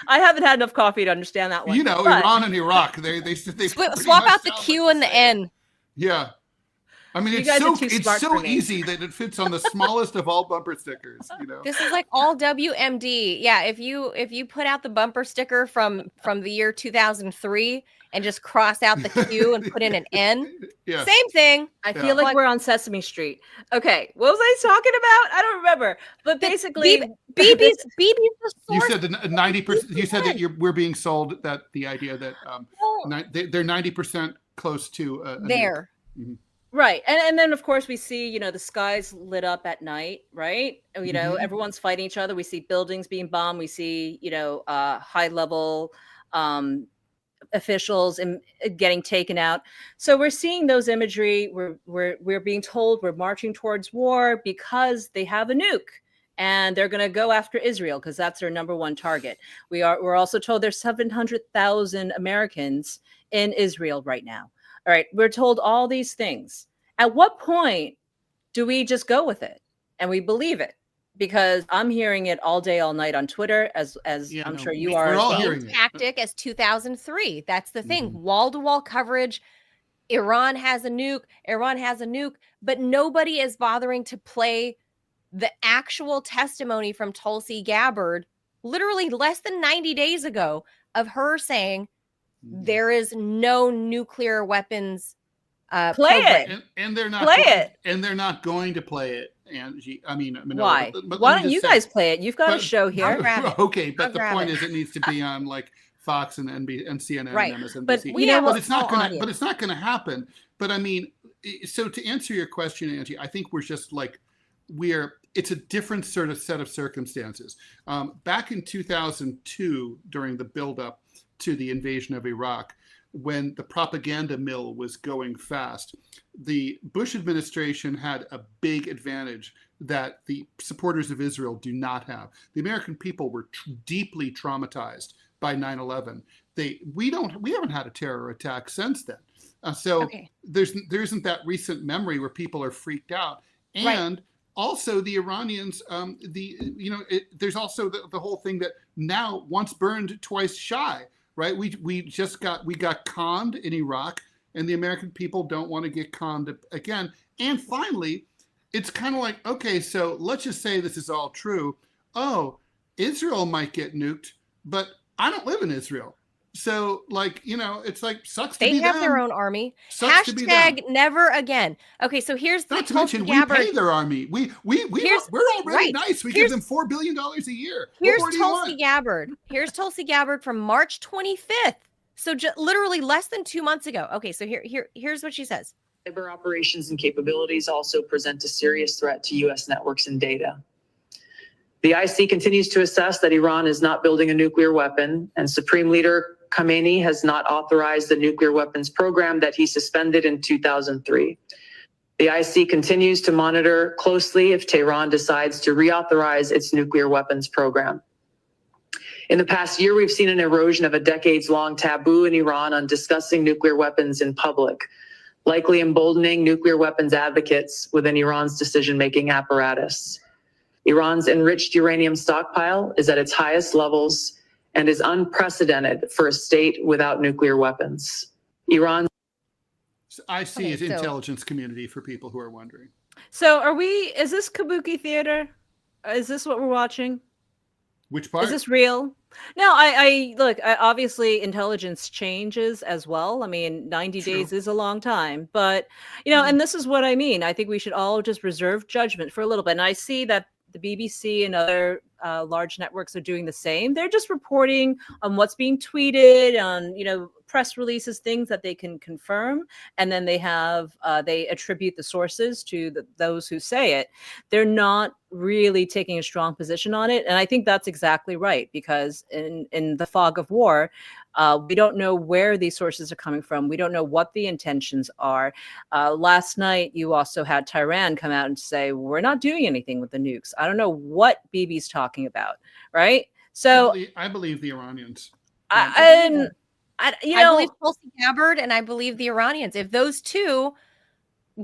I haven't had enough coffee to understand that one. Iran and Iraq, they swap out the Q and the N. Yeah. I mean, it's so easy that it fits on the smallest of all bumper stickers. This is like all WMD. Yeah, if you put out the bumper sticker from the year 2003 and just cross out the Q and put in an N, same thing. I feel like we're on Sesame Street. Okay, what was I talking about? I don't remember. But basically, Bibi's the source. You said 90%. You said that we're being sold the idea that they're 90% close to there. Mm-hmm. Right. And then, of course, we see, the skies lit up at night, right? Everyone's fighting each other. We see buildings being bombed. We see, high level officials getting taken out. So we're seeing those imagery. We're being told we're marching towards war because they have a nuke and they're going to go after Israel because that's their number one target. We're also told there's 700,000 Americans in Israel right now. All right, we're told all these things. At what point do we just go with it and we believe it? Because I'm hearing it all day, all night on Twitter, as I'm sure you are. We're all hearing it. Tactic as 2003. That's the thing. Wall-to-wall coverage. Iran has a nuke, but nobody is bothering to play the actual testimony from Tulsi Gabbard, literally less than 90 days ago, of her saying, there is no nuclear weapons play it, and they're not and they're not going to play it. Angie, why? Why don't you guys play it? You've got a show here. Okay, but the point is, it needs to be on like Fox and NBC and CNN and MSNBC. But it's not going to. But it's not going to happen. But so to answer your question, Angie, I think we're just like it's a different sort of set of circumstances. Back in 2002, during the buildup to the invasion of Iraq, when the propaganda mill was going fast. The Bush administration had a big advantage that the supporters of Israel do not have. The American people were deeply traumatized by 9/11. We haven't had a terror attack since then. So there isn't that recent memory where people are freaked out. And also the Iranians, there's also the whole thing that now once burned, twice shy, right? We got conned in Iraq, and the American people don't want to get conned again. And finally, it's kind of like, okay, so let's just say this is all true. Oh, Israel might get nuked, but I don't live in Israel. So, it's like, sucks to be them. They have their own army. Sucks to be them. Never again. Okay, so here's the Not to mention, we pay their army. We're already nice. We give them $4 billion a year. Here's Tulsi Gabbard. Here's Tulsi Gabbard from March 25th. So literally less than 2 months ago. Okay, so here's what she says. Cyber operations and capabilities also present a serious threat to U.S. networks and data. The IC continues to assess that Iran is not building a nuclear weapon, and Supreme Leader Khamenei has not authorized the nuclear weapons program that he suspended in 2003. The IC continues to monitor closely if Tehran decides to reauthorize its nuclear weapons program. In the past year, we've seen an erosion of a decades-long taboo in Iran on discussing nuclear weapons in public, likely emboldening nuclear weapons advocates within Iran's decision-making apparatus. Iran's enriched uranium stockpile is at its highest levels and is unprecedented for a state without nuclear weapons. Iran's IC is intelligence community, for people who are wondering. So is this kabuki theater? Is this what we're watching? Which part? Is this real? No, I look, obviously intelligence changes as well. I mean, 90 days is a long time, but and this is what I mean. I think we should all just reserve judgment for a little bit. And I see that the BBC and other large networks are doing the same. They're just reporting on what's being tweeted, on press releases, things that they can confirm, and then they attribute the sources to those who say it. They're not really taking a strong position on it, and I think that's exactly right, because in the fog of war, we don't know where these sources are coming from. We don't know what the intentions are. Last night, you also had Tehran come out and say, we're not doing anything with the nukes. I don't know what Bibi's talking about, right? So I believe the Iranians. I believe Tulsi Gabbard, and I believe the Iranians. If those two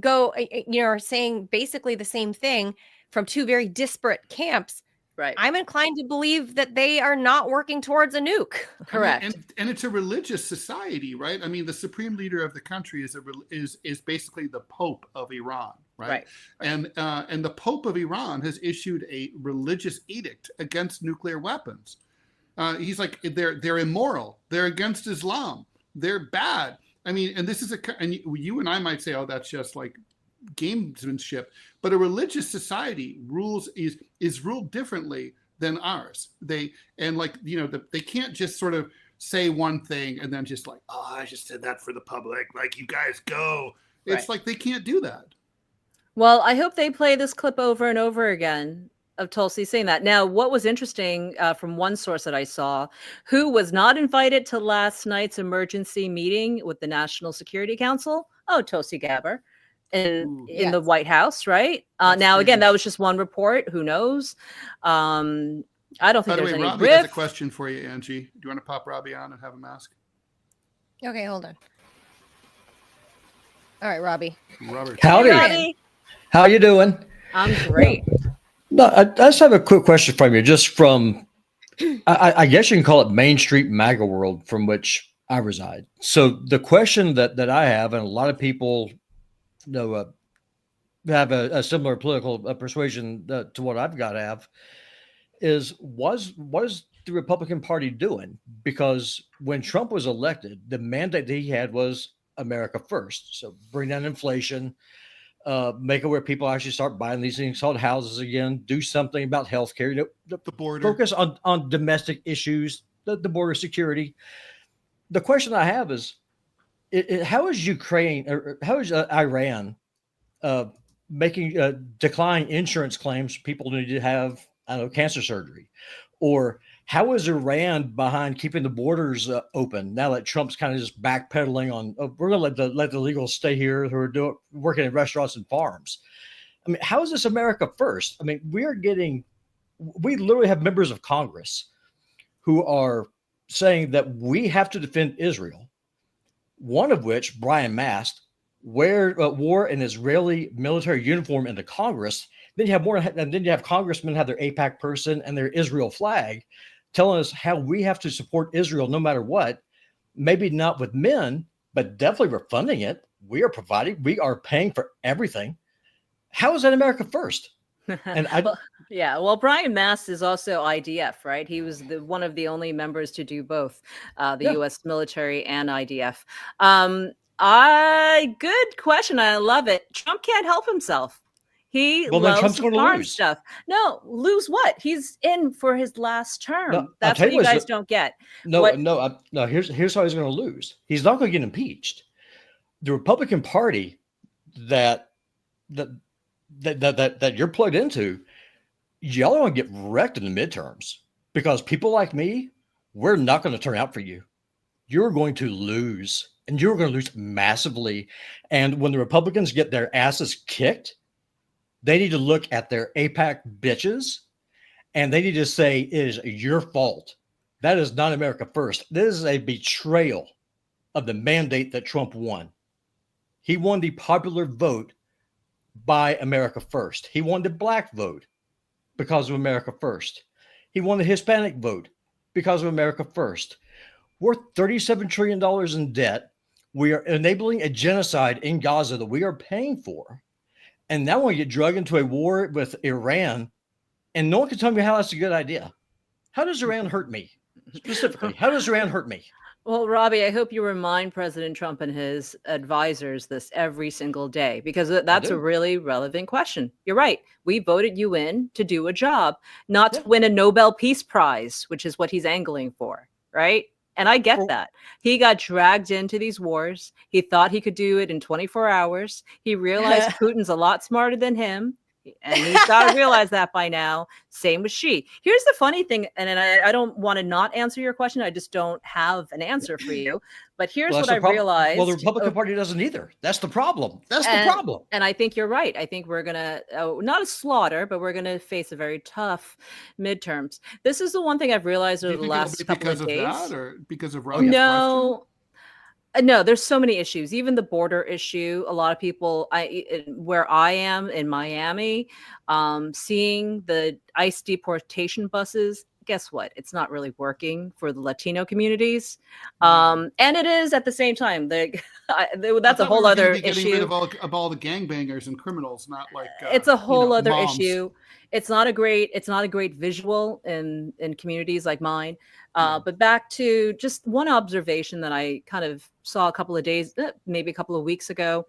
go, are saying basically the same thing from two very disparate camps, right? I'm inclined to believe that they are not working towards a nuke. Correct. And it's a religious society, right? I mean, the supreme leader of the country is basically the Pope of Iran, right? And the Pope of Iran has issued a religious edict against nuclear weapons. He's like, they're immoral. They're against Islam. They're bad. I mean, and this is and you and I might say, oh, that's just like gamesmanship. But a religious society is ruled differently than ours. They can't just sort of say one thing and then just like, oh, I just said that for the public. Like, you guys go. It's like they can't do that. Well, I hope they play this clip over and over again of Tulsi saying that. Now, what was interesting from one source that I saw, who was not invited to last night's emergency meeting with the National Security Council? Oh, Tulsi Gabbard in the White House, right? Now, again, that was just one report. Who knows? I don't think there's any rift. Robbie has a question for you, Angie. Do you want to pop Robbie on and have him ask? Okay, hold on. All right, Robbie. Robert. Howdy. Robbie. How you doing? I'm great. No, I just have a quick question from you, just from, I guess you can call it Main Street MAGA world from which I reside. So the question that I have, and a lot of people have a similar political persuasion to what I've got to have, is what is the Republican Party doing? Because when Trump was elected, the mandate that he had was America first. So bring down inflation, make it where people actually start buying these things called houses again, do something about healthcare, the border, focus on domestic issues, the border security. The question I have is, how is Ukraine, or how is Iran making decline insurance claims? People need to have, cancer surgery, or How is Iran behind keeping the borders open now that Trump's kind of just backpedaling on, oh, we're going to let the illegals stay here who are working in restaurants and farms? I mean, how is this America first? I mean, we literally have members of Congress who are saying that we have to defend Israel, one of which, Brian Mast, wore an Israeli military uniform into Congress. Then you have congressmen have their AIPAC person and their Israel flag telling us how we have to support Israel no matter what. Maybe not with men, but definitely we're funding it. We are providing, we are paying for everything. How is that America first? And well, Brian Mast is also IDF, right? He was one of the only members to do both, the U.S. military and IDF. Good question. I love it. Trump can't help himself. He loves the farm stuff. No, lose what? He's in for his last term. No, that's what you guys don't get. No. Here's how he's going to lose. He's not going to get impeached. The Republican Party that you're plugged into, y'all are going to get wrecked in the midterms because people like me, we're not going to turn out for you. You're going to lose, and you're going to lose massively. And when the Republicans get their asses kicked, they need to look at their AIPAC bitches and they need to say, it is your fault. That is not America first. This is a betrayal of the mandate that Trump won. He won the popular vote by America first. He won the black vote because of America first. He won the Hispanic vote because of America first. We're $37 trillion in debt. We are enabling a genocide in Gaza that we are paying for. And now we get dragged into a war with Iran, and no one can tell me how that's a good idea. How does Iran hurt me? Specifically, how does Iran hurt me? Well, Robbie, I hope you remind President Trump and his advisors this every single day, because that's a really relevant question. You're right. We voted you in to do a job, not to win a Nobel Peace Prize, which is what he's angling for, right? And I get that. He got dragged into these wars. He thought he could do it in 24 hours. He realized Putin's a lot smarter than him. And he's got to realize that by now. Same with Xi. Here's the funny thing, and I don't want to not answer your question. I just don't have an answer for you. But here's what I realized. Well, the Republican Party doesn't either. That's the problem. That's the problem. And I think you're right. I think we're going to, not a slaughter, but we're going to face a very tough midterms. This is the one thing I've realized over the last couple of days. Because of that or because of Rall's question? No, there's so many issues. Even the border issue. A lot of people, where I am in Miami, seeing the ICE deportation buses. Guess what? It's not really working for the Latino communities, and it is at the same time. That's a whole other issue. Getting rid of all the gangbangers and criminals, not like it's a whole other moms. issue. It's not a great visual in communities like mine. But back to just one observation that I kind of saw a couple of days, maybe a couple of weeks ago.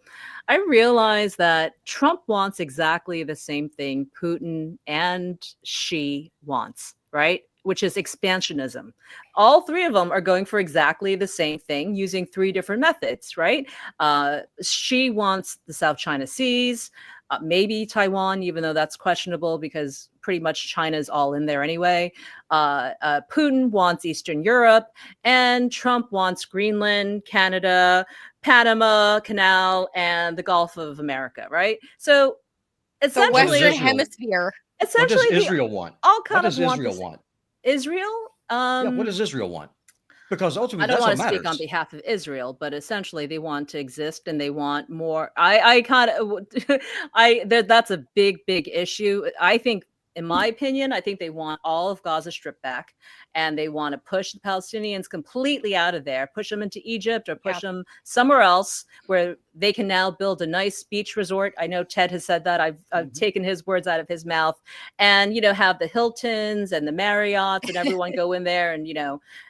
I realized that Trump wants exactly the same thing Putin and Xi wants, right? Which is expansionism. All three of them are going for exactly the same thing using three different methods, right? Xi wants the South China Seas, maybe Taiwan, even though that's questionable because pretty much China's all in there anyway. Putin wants Eastern Europe, and Trump wants Greenland, Canada, Panama Canal, and the Gulf of America, right? So essentially, the Western Hemisphere. Essentially, what does Israel want? All kind what does of Israel want? Israel? What does Israel want? Because ultimately, I don't want to speak on behalf of Israel, but essentially they want to exist and they want more. That's a big issue. I think, in my opinion, I think they want all of Gaza stripped back, and they want to push the Palestinians completely out of there, push them into Egypt or push them somewhere else where they can now build a nice beach resort. I know Ted has said that. I've taken his words out of his mouth, and have the Hiltons and the Marriotts and everyone go in there and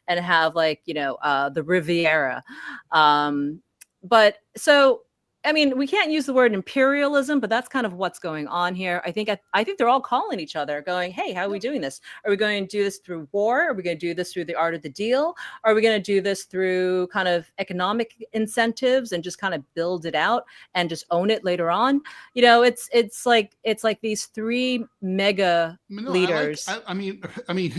and have the Riviera. But so I mean, we can't use the word imperialism, but that's kind of what's going on here. I think they're all calling each other, going, "Hey, how are we doing this? Are we going to do this through war? Are we going to do this through the art of the deal? Are we going to do this through kind of economic incentives and just kind of build it out and just own it later on?" You know, it's like these three mega leaders. I mean,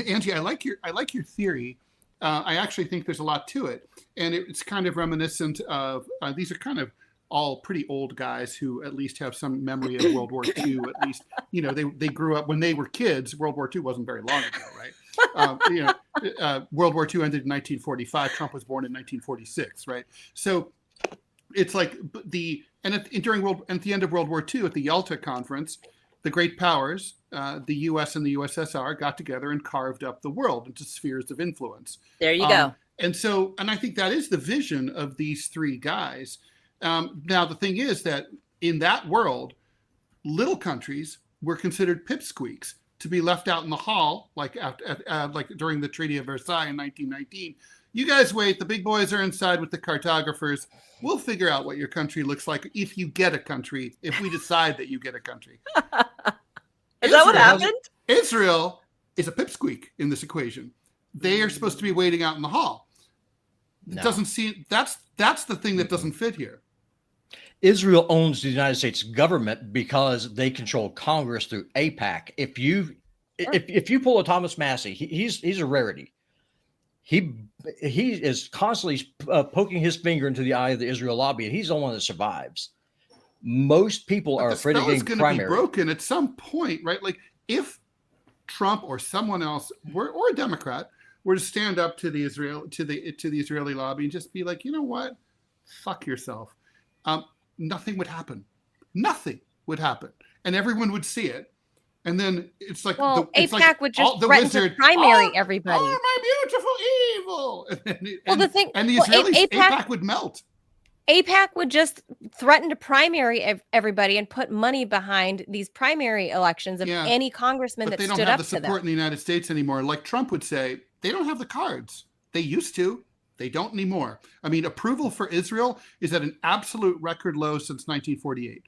Angie, I like your theory. I actually think there's a lot to it, and it's kind of reminiscent of these are kind of all pretty old guys who at least have some memory of World War II. At least, you know, they grew up when they were kids. World War II wasn't very long ago, right? World War II ended in 1945. Trump was born in 1946, right? So it's like at the end of World War II, at the Yalta Conference, the great powers, the U.S. and the USSR, got together and carved up the world into spheres of influence. There you go. And I think that is the vision of these three guys. Now, the thing is that in that world, little countries were considered pipsqueaks to be left out in the hall, like during the Treaty of Versailles in 1919. You guys wait. The big boys are inside with the cartographers. We'll figure out what your country looks like if you get a country, if we decide that you get a country. Is that what happened? Israel is a pipsqueak in this equation. They are supposed to be waiting out in the hall. No. It doesn't seem that's the thing that doesn't fit here. Israel owns the United States government because they control Congress through AIPAC. If you pull a Thomas Massey, he's a rarity. He is constantly poking his finger into the eye of the Israel lobby, and he's the one that survives. Most people are afraid of getting primary. Be broken at some point, right? Like if Trump or someone else or a Democrat were to stand up to the Israeli lobby and just be like, you know what, fuck yourself. Nothing would happen. Nothing would happen, and everyone would see it. And then it's like AIPAC would just threaten to primary everybody. Oh, my beautiful evil! And the Israelis, AIPAC would melt. AIPAC would just threaten to primary everybody and put money behind these primary elections of any congressman that stood up to them. But they don't have the support in the United States anymore. Like Trump would say, they don't have the cards. They used to. They don't anymore. I mean, approval for Israel is at an absolute record low since 1948.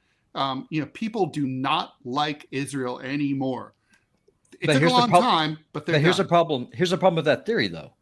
People do not like Israel anymore. It took a long time, but here's a problem. Here's a problem with that theory, though.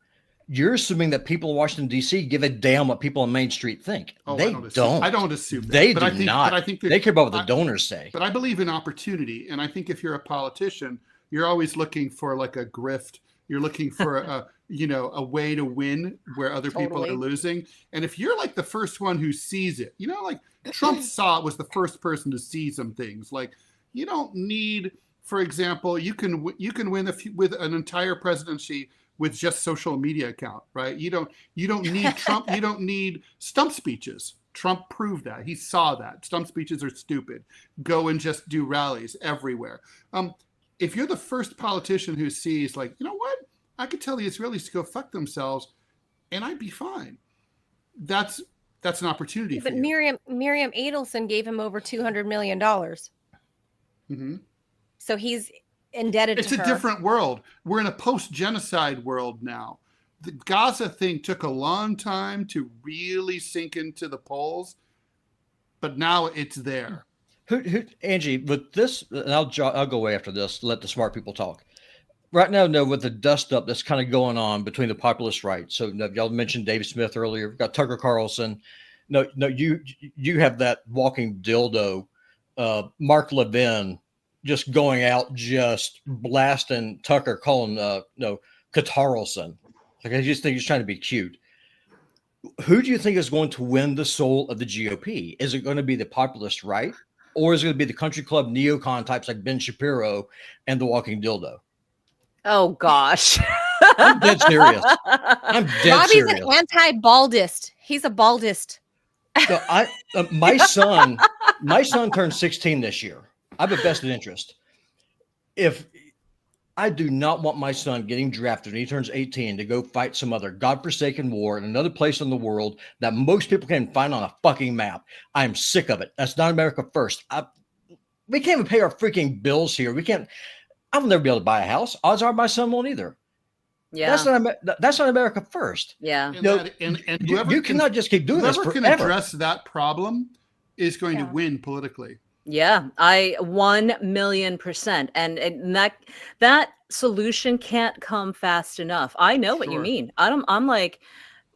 You're assuming that people in Washington, D.C. give a damn what people on Main Street think. Oh, they don't. I don't assume that. They do not. But I think they care about what the donors say. But I believe in opportunity. And I think if you're a politician, you're always looking for like a grift. You're looking for a way to win where other people are losing. And if you're like the first one who sees it, like Trump was the first person to see some things. Like you don't need, for example, you can win with an entire presidency with just social media account, right? You don't need Trump. You don't need stump speeches. Trump proved that. He saw that. Stump speeches are stupid. Go and just do rallies everywhere. If you're the first politician who sees, like, you know what? I could tell the Israelis to go fuck themselves, and I'd be fine. That's an opportunity for you. But Miriam Adelson gave him over $200 million. Mm-hmm. So he's indebted to her. It's a different world. We're in a post-genocide world now. The Gaza thing took a long time to really sink into the polls, but now it's there. Angie, with this, and I'll go away after this, let the smart people talk. Right now, with the dust up that's kind of going on between the populist right. So y'all mentioned Dave Smith earlier. We've got Tucker Carlson. You have that walking dildo, Mark Levin, just going out, just blasting Tucker, calling Katarlson. Like I just think he's trying to be cute. Who do you think is going to win the soul of the GOP? Is it going to be the populist right? Or is it going to be the country club neocon types like Ben Shapiro and the walking dildo? Oh, gosh. I'm dead serious. Bobby's an anti-baldist. He's a baldist. So my son turned 16 this year. I have a vested interest. If I do not want my son getting drafted when he turns 18 to go fight some other godforsaken war in another place in the world that most people can't find on a fucking map. I'm sick of it. That's not America first. We can't even pay our freaking bills here. I'll never be able to buy a house. Odds are my son won't either. Yeah, that's not America first. Yeah, and you cannot just keep doing this forever. Whoever can address that problem is going to Yeah. win politically. Yeah, I 1,000,000%. And that solution can't come fast enough. I know what you Sure. mean. I'm like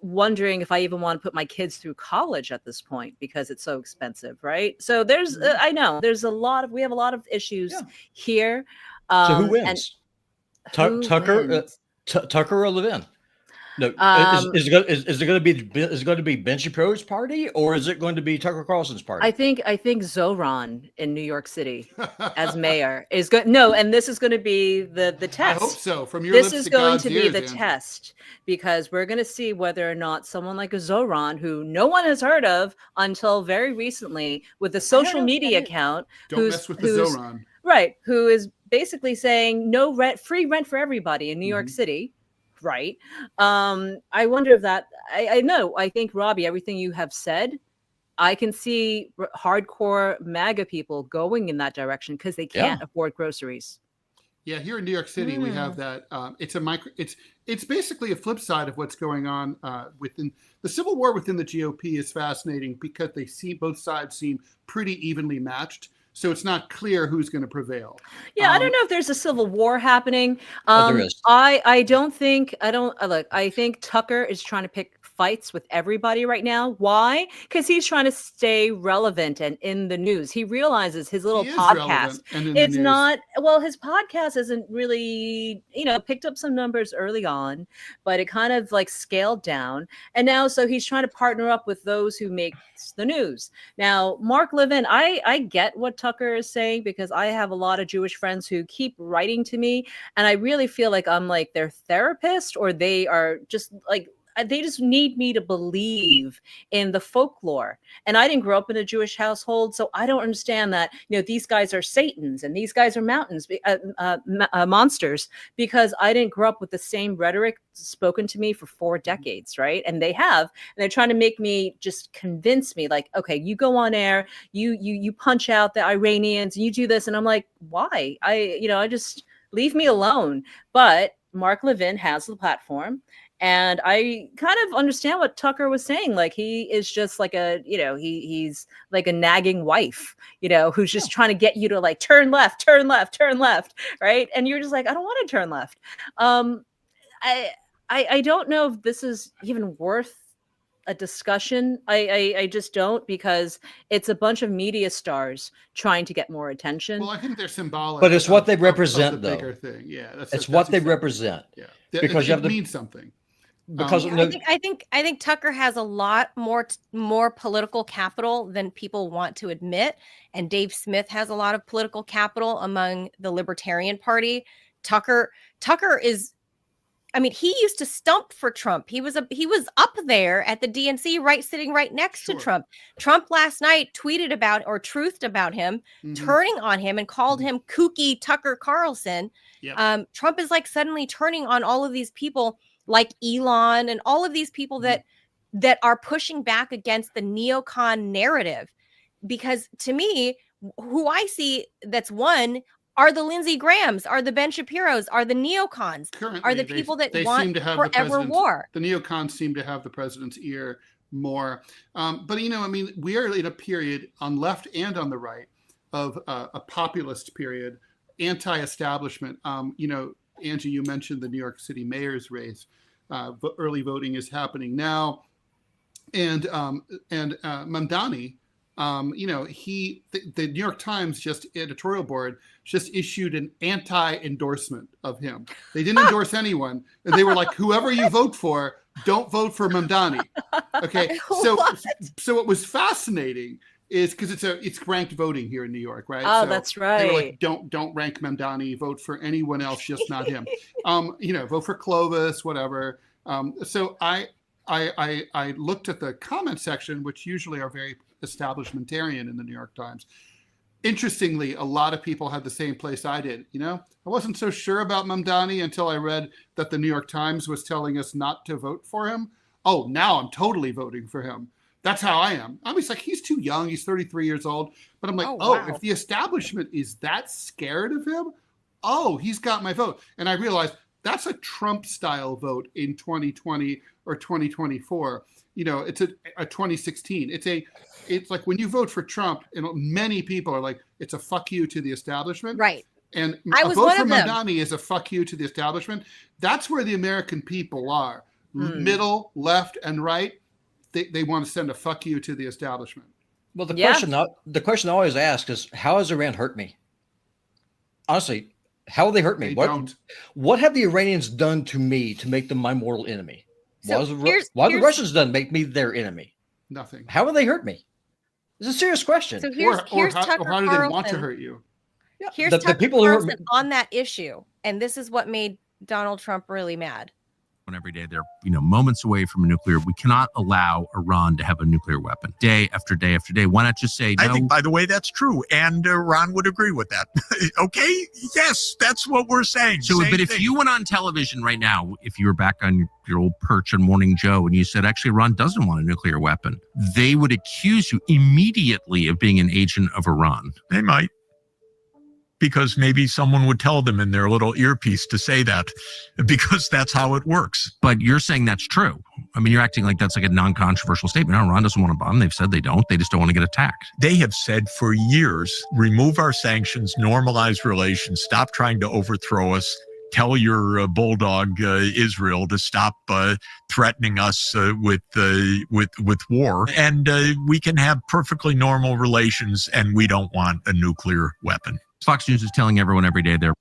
wondering if I even want to put my kids through college at this point because it's so expensive, right? So there's I know there's we have a lot of issues Yeah. here. So who And wins? who Tucker, wins? Tucker or Levin? No, Um, is it going to be Ben Shapiro's party, or is it going to be Tucker Carlson's party? I think Zoran in New York City as mayor is good. No, and this is going to be the test. I hope so. From your This lips is to going God's to be ears, the Andrew. test because we're going to see whether or not someone like a Zoran, who no one has heard of until very recently, with a social media account, Don't mess with the Zoran. right, who is basically saying no rent, free rent for everybody in New York City. Right. I wonder if that, I know, I think, Robbie, everything you have said, I can see hardcore MAGA people going in that direction because they can't afford groceries. Yeah, here in New York City, we have that. It's basically a flip side of what's going on within the civil war within the GOP is fascinating because both sides seem pretty evenly matched. So it's not clear who's going to prevail. Yeah, I don't know if there's a civil war happening. There is. I think Tucker is trying to pick fights with everybody right now. Why? Because he's trying to stay relevant and in the news. He realizes his little podcast. It's not, well, his podcast isn't really, picked up some numbers early on, but it kind of like scaled down. And now, so he's trying to partner up with those who make the news. Now, Mark Levin, I get what Tucker is saying because I have a lot of Jewish friends who keep writing to me, and I really feel like I'm like their therapist, or they are just like, they just need me to believe in the folklore. And I didn't grow up in a Jewish household, so I don't understand that, these guys are Satans and these guys are monsters, because I didn't grow up with the same rhetoric spoken to me for 4 decades, right? And they have, and they're trying to make me just convince me, like, okay, you go on air, you punch out the Iranians, and you do this, and I'm like, why? I just leave me alone. But Mark Levin has the platform. And I kind of understand what Tucker was saying. Like, he is just like he's like a nagging wife, who's just trying to get you to like turn left, turn left, turn left. Right. And you're just like, I don't want to turn left. I don't know if this is even worth a discussion. I just don't, because it's a bunch of media stars trying to get more attention. Well, I think they're symbolic. But it's what they represent, though. Bigger thing. Yeah, it's what they represent. Yeah, because it means something. Because I think Tucker has a lot more political capital than people want to admit, and Dave Smith has a lot of political capital among the Libertarian Party. Tucker is, I mean, he used to stump for Trump. He was up there at the DNC, sitting right next to Trump. Trump last night tweeted about, or truthed about him, turning on him and called him kooky Tucker Carlson. Yep. Trump is like suddenly turning on all of these people, like Elon and all of these people that are pushing back against the neocon narrative. Because to me, who I see that's one are the Lindsey Grahams, are the Ben Shapiros, are the neocons, currently, are the people that want seem to have forever war. The neocons seem to have the president's ear more. But, we are in a period on left and on the right of a populist period, anti-establishment. Angie, you mentioned the New York City mayor's race. Early voting is happening now, and Mamdani, the New York Times editorial board just issued an anti-endorsement of him. They didn't endorse anyone, and they were like, whoever you vote for, don't vote for Mamdani. Okay, so what was fascinating is because it's ranked voting here in New York, right? Oh, so that's right. They were like, don't rank Mamdani, vote for anyone else, just not him. Vote for Clovis, whatever. So I looked at the comment section, which usually are very establishmentarian in the New York Times. Interestingly, a lot of people had the same place I did. I wasn't so sure about Mamdani until I read that the New York Times was telling us not to vote for him. Oh, now I'm totally voting for him. That's how I am. I was like, he's too young. He's 33 years old. But I'm like, wow. If the establishment is that scared of him, he's got my vote. And I realized that's a Trump-style vote in 2020 or 2024. it's a 2016. It's like when you vote for Trump, and many people are like, it's a fuck you to the establishment. Right. And I a was vote one for of them. Mamdani is a fuck you to the establishment. That's where the American people are. Middle, left, and right. They want to send a fuck you to the establishment. Well, the question I always ask is, how has Iran hurt me? Honestly, how have they hurt me? What have the Iranians done to me to make them my mortal enemy? So What have the Russians done to make me their enemy? Nothing. How have they hurt me? It's a serious question. So here's Tucker how do Carlson. they want to hurt you? Yeah, Here's the Tucker people who hurt Carlson me. on that issue, and this is what made Donald Trump really mad. Every day they're moments away from a nuclear. We cannot allow Iran to have a nuclear weapon day after day after day. Why not just say no? I think, by the way, that's true, and Iran would agree with that. Okay, yes, that's what we're saying. So, but if you went on television right now, if you were back on your old perch on Morning Joe, and you said actually Iran doesn't want a nuclear weapon, they would accuse you immediately of being an agent of Iran. They might. Because maybe someone would tell them in their little earpiece to say that, because that's how it works. But you're saying that's true. I mean, you're acting like that's like a non-controversial statement. No, Iran doesn't want to bomb. They've said they don't. They just don't want to get attacked. They have said for years, remove our sanctions, normalize relations, stop trying to overthrow us. Tell your bulldog Israel to stop threatening us with war, and we can have perfectly normal relations, and we don't want a nuclear weapon. Fox News is telling everyone every day they're.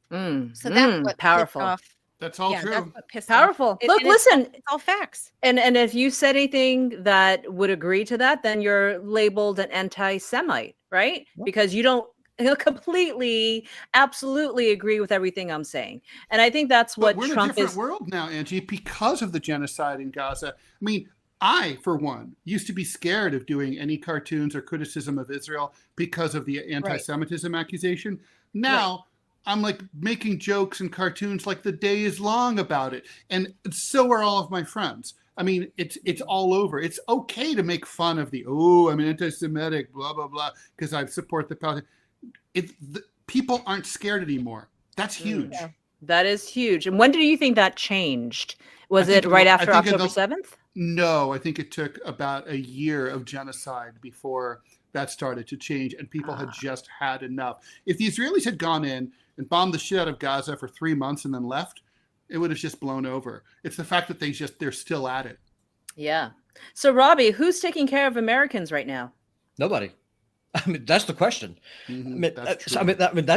So that's what powerful. pissed off. That's all true. That's what pissed Powerful. off. Look, And listen. it's all facts. And if you said anything that would agree to that, then you're labeled an anti-Semite, right? Because you don't completely, absolutely agree with everything I'm saying. And I think that's what But we're Trump in a different is. world now, Angie, because of the genocide in Gaza. I mean, I, for one, used to be scared of doing any cartoons or criticism of Israel because of the anti-Semitism accusation. Now, I'm like making jokes and cartoons like the day is long about it. And so are all of my friends. I mean, it's all over. It's okay to make fun of I'm anti-Semitic, blah, blah, blah, because I support the Palestinians. People aren't scared anymore. That's huge. Yeah. That is huge. And when do you think that changed? Was it right after October 7th? No, I think it took about a year of genocide before that started to change, and people had just had enough. If the Israelis had gone in and bombed the shit out of Gaza for 3 months and then left, it would have just blown over. It's the fact that they're still at it. Yeah. So, Robbie, who's taking care of Americans right now? Nobody. I mean, that's the question. That's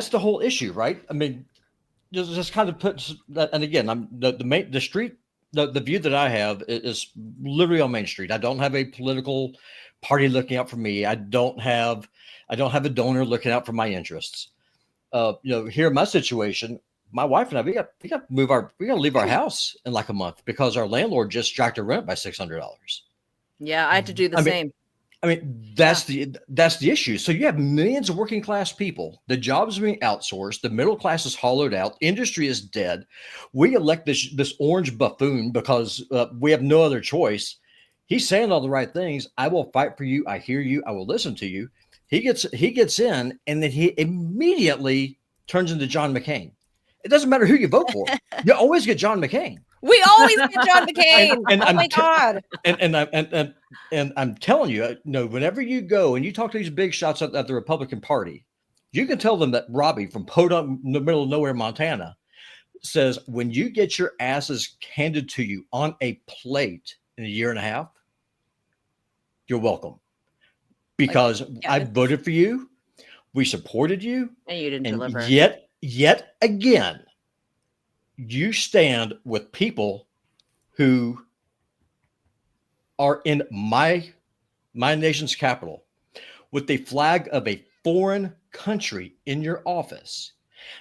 the whole issue, right? I mean, just kind of puts that. And again, the view that I have is literally on Main Street. I don't have a political party looking out for me. I don't have a donor looking out for my interests. Here in my situation, my wife and I, we got to leave our house in like a month because our landlord just jacked our rent by $600. Yeah, I had to do the same. That's the issue. So you have millions of working class people. The jobs are being outsourced. The middle class is hollowed out. Industry is dead. We elect this orange buffoon because we have no other choice. He's saying all the right things. I will fight for you. I hear you. I will listen to you. He gets in, and then he immediately turns into John McCain. It doesn't matter who you vote for. You always get John McCain. We always get John McCain. Oh my God. And I'm telling you, whenever you go and you talk to these big shots at the Republican Party, you can tell them that Robbie from Podunk, in the middle of nowhere, Montana, says when you get your asses handed to you on a plate in a year and a half, you're welcome. Because I voted for you, we supported you, and you didn't deliver. Yet again, you stand with people who are in my nation's capital with the flag of a foreign country in your office.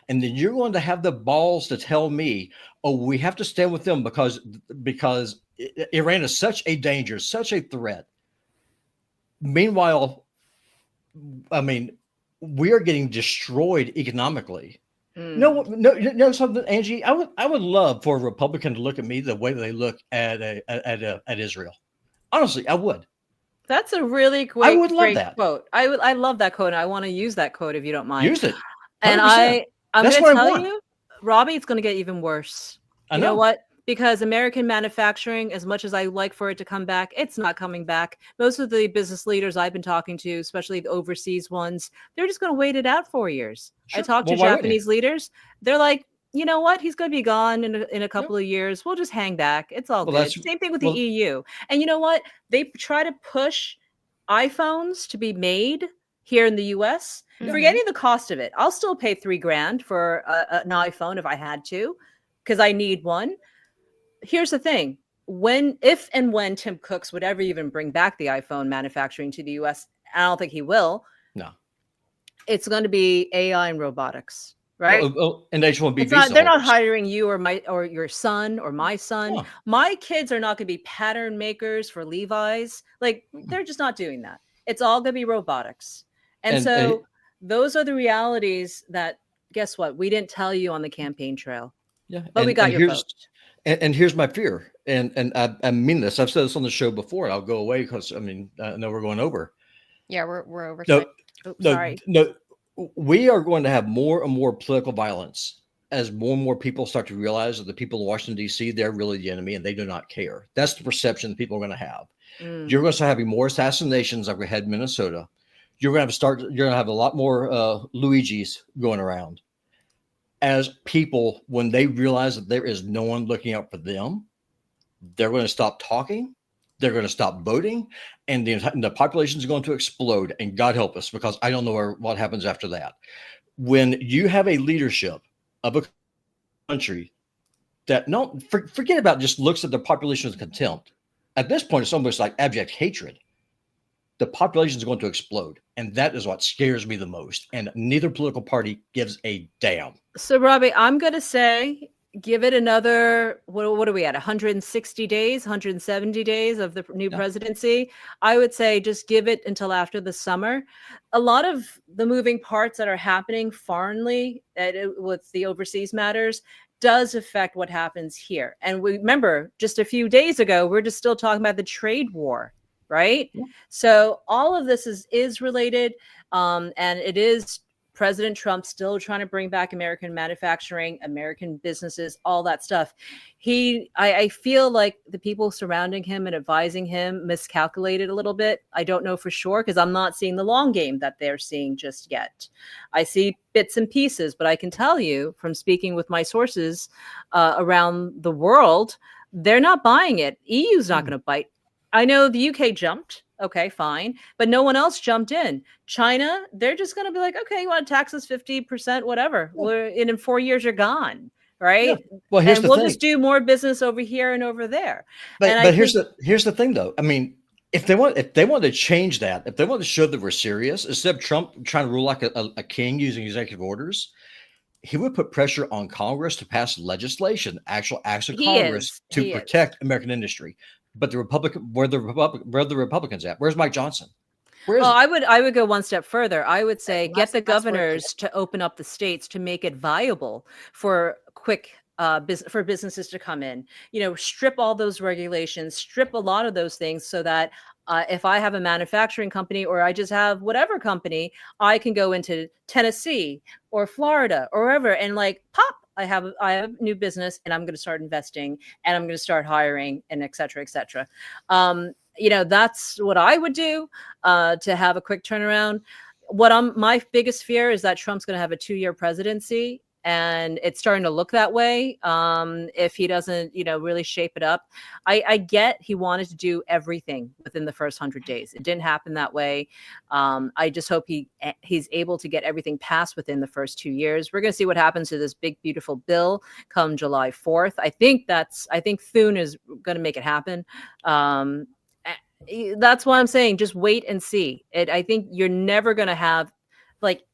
And then you're going to have the balls to tell me, we have to stand with them because Iran is such a danger, such a threat. Meanwhile, we are getting destroyed economically. No, something, Angie. I would love for a Republican to look at me the way they look at Israel. Honestly, I would. That's a really great, I would love that quote. I love that quote. And I want to use that quote if you don't mind. Use it. 100%. And I'm That's going to what I tell want. you, Robbie, it's going to get even worse. I know what? because American manufacturing, as much as I like for it to come back, it's not coming back. Most of the business leaders I've been talking to, especially the overseas ones, they're just going to wait it out 4 years. Sure. I talked to Well, why wouldn't you? Japanese leaders. They're like, you know what? He's going to be gone in a couple of years. We'll just hang back. It's all Well, good. that's- Same thing with well- the EU. And you know what? They try to push iPhones to be made here in the US, forgetting the cost of it. I'll still pay $3,000 for an iPhone if I had to, because I need one. Here's the thing. If and when Tim Cook would ever even bring back the iPhone manufacturing to the US, I don't think he will. No. It's going to be AI and robotics. Right? And H-1B they're not hiring you or your son or my son. No. My kids are not going to be pattern makers for Levi's. Like, they're just not doing that. It's all going to be robotics. And so those are the realities that, guess what? We didn't tell you on the campaign trail. Yeah. But we got your vote. And here's my fear. And I mean this. I've said this on the show before, and I'll go away because, I know we're going over. Yeah, we're over. Sorry. No. We are going to have more and more political violence as more and more people start to realize that the people in Washington, D.C., they're really the enemy and they do not care. That's the perception people are going to have. You're going to start having more assassinations like we had in Minnesota. You're going to have a lot more Luigi's going around as people, when they realize that there is no one looking out for them, they're going to stop talking. They're going to stop voting, and the population is going to explode. And God help us, because I don't know what happens after that. When you have a leadership of a country that forget about just looks at the population with contempt. At this point, it's almost like abject hatred. The population is going to explode, and that is what scares me the most. And neither political party gives a damn. So, Robbie, I'm going to say, give it another, what are we at, 160 days, 170 days of the new presidency? I would say just give it until after the summer. A lot of the moving parts that are happening foreignly with the overseas matters does affect what happens here. And we remember just a few days ago, we're just still talking about the trade war, right? Yeah. So all of this is related, and it is President Trump still trying to bring back American manufacturing, American businesses, all that stuff. I feel like the people surrounding him and advising him miscalculated a little bit. I don't know for sure, because I'm not seeing the long game that they're seeing just yet. I see bits and pieces, but I can tell you from speaking with my sources around the world, they're not buying it. EU's not going to bite. I know the UK jumped. Okay, fine. But no one else jumped in. China, they're just going to be like, okay, you want to tax us 50%, whatever. Yeah. In 4 years, you're gone, right? Yeah. Well, here's and we'll just do more business over here and over there. But here's the thing, though. I mean, if they want to change that, if they want to show that we're serious, instead of Trump trying to rule like a king using executive orders, he would put pressure on Congress to pass legislation, actual acts of Congress to protect American industry. But where the Republicans at? Where's Mike Johnson? I would go one step further. I would say get the governors to open up the states to make it viable for for businesses to come in. Strip all those regulations, strip a lot of those things, so that if I have a manufacturing company, or I just have whatever company, I can go into Tennessee or Florida or wherever and pop. I have new business, and I'm going to start investing, and I'm going to start hiring, and et cetera, et cetera. That's what I would do to have a quick turnaround. My biggest fear is that Trump's going to have a 2-year presidency, and it's starting to look that way. If he doesn't, really shape it up. I get he wanted to do everything within the first 100 days. It didn't happen that way. I just hope he's able to get everything passed within the first 2 years. We're going to see what happens to this big, beautiful bill come July 4th. I think Thune is going to make it happen. That's why I'm saying just wait and see. I think you're never going to have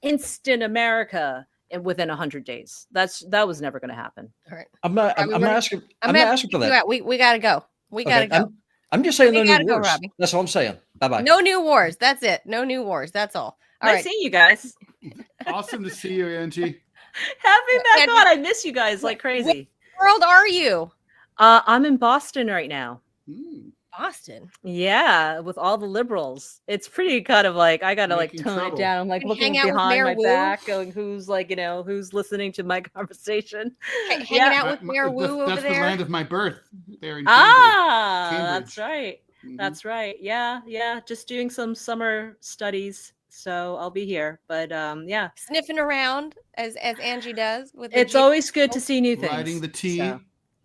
instant America within 100 days. That was never going to happen. All right. I'm not asking for that. We got to go. We got to go. I'm just saying no new wars. Robbie. That's all I'm saying. Bye-bye. No new wars. That's it. No new wars. That's all. All right. See you guys. Awesome to see you, Angie. Happy back on. I miss you guys like crazy. What world are you? I'm in Boston right now. Boston. Yeah, with all the liberals. It's pretty kind of like I gotta like Making tone trouble. it down. I'm like And looking hang out with behind Mayor my Wu. back, going, who's like, who's listening to my conversation? Hanging Yeah. out with Mayor Wu over That's the there. land of my birth. There in Ah, that's Cambridge. right. Mhm. That's right. Yeah. Just doing some summer studies. So I'll be here. But yeah. Sniffing around as Angie does with the It's always good to see new things. Riding the tea. So.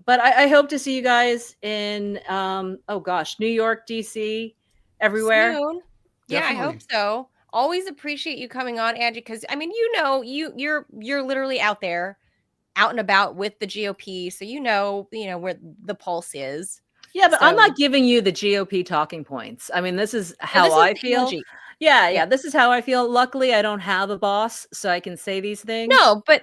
But I hope to see you guys in New York, DC, everywhere. soon. Yeah, I hope Definitely. so. Always appreciate you coming on, Angie, because I mean, you're literally out there, out and about with the GOP, so you know where the pulse is. Yeah, but I'm So- not giving you the GOP talking points. I mean, this is how this is I feel. Angie. Yeah, this is how I feel. Luckily, I don't have a boss, so I can say these things. No, but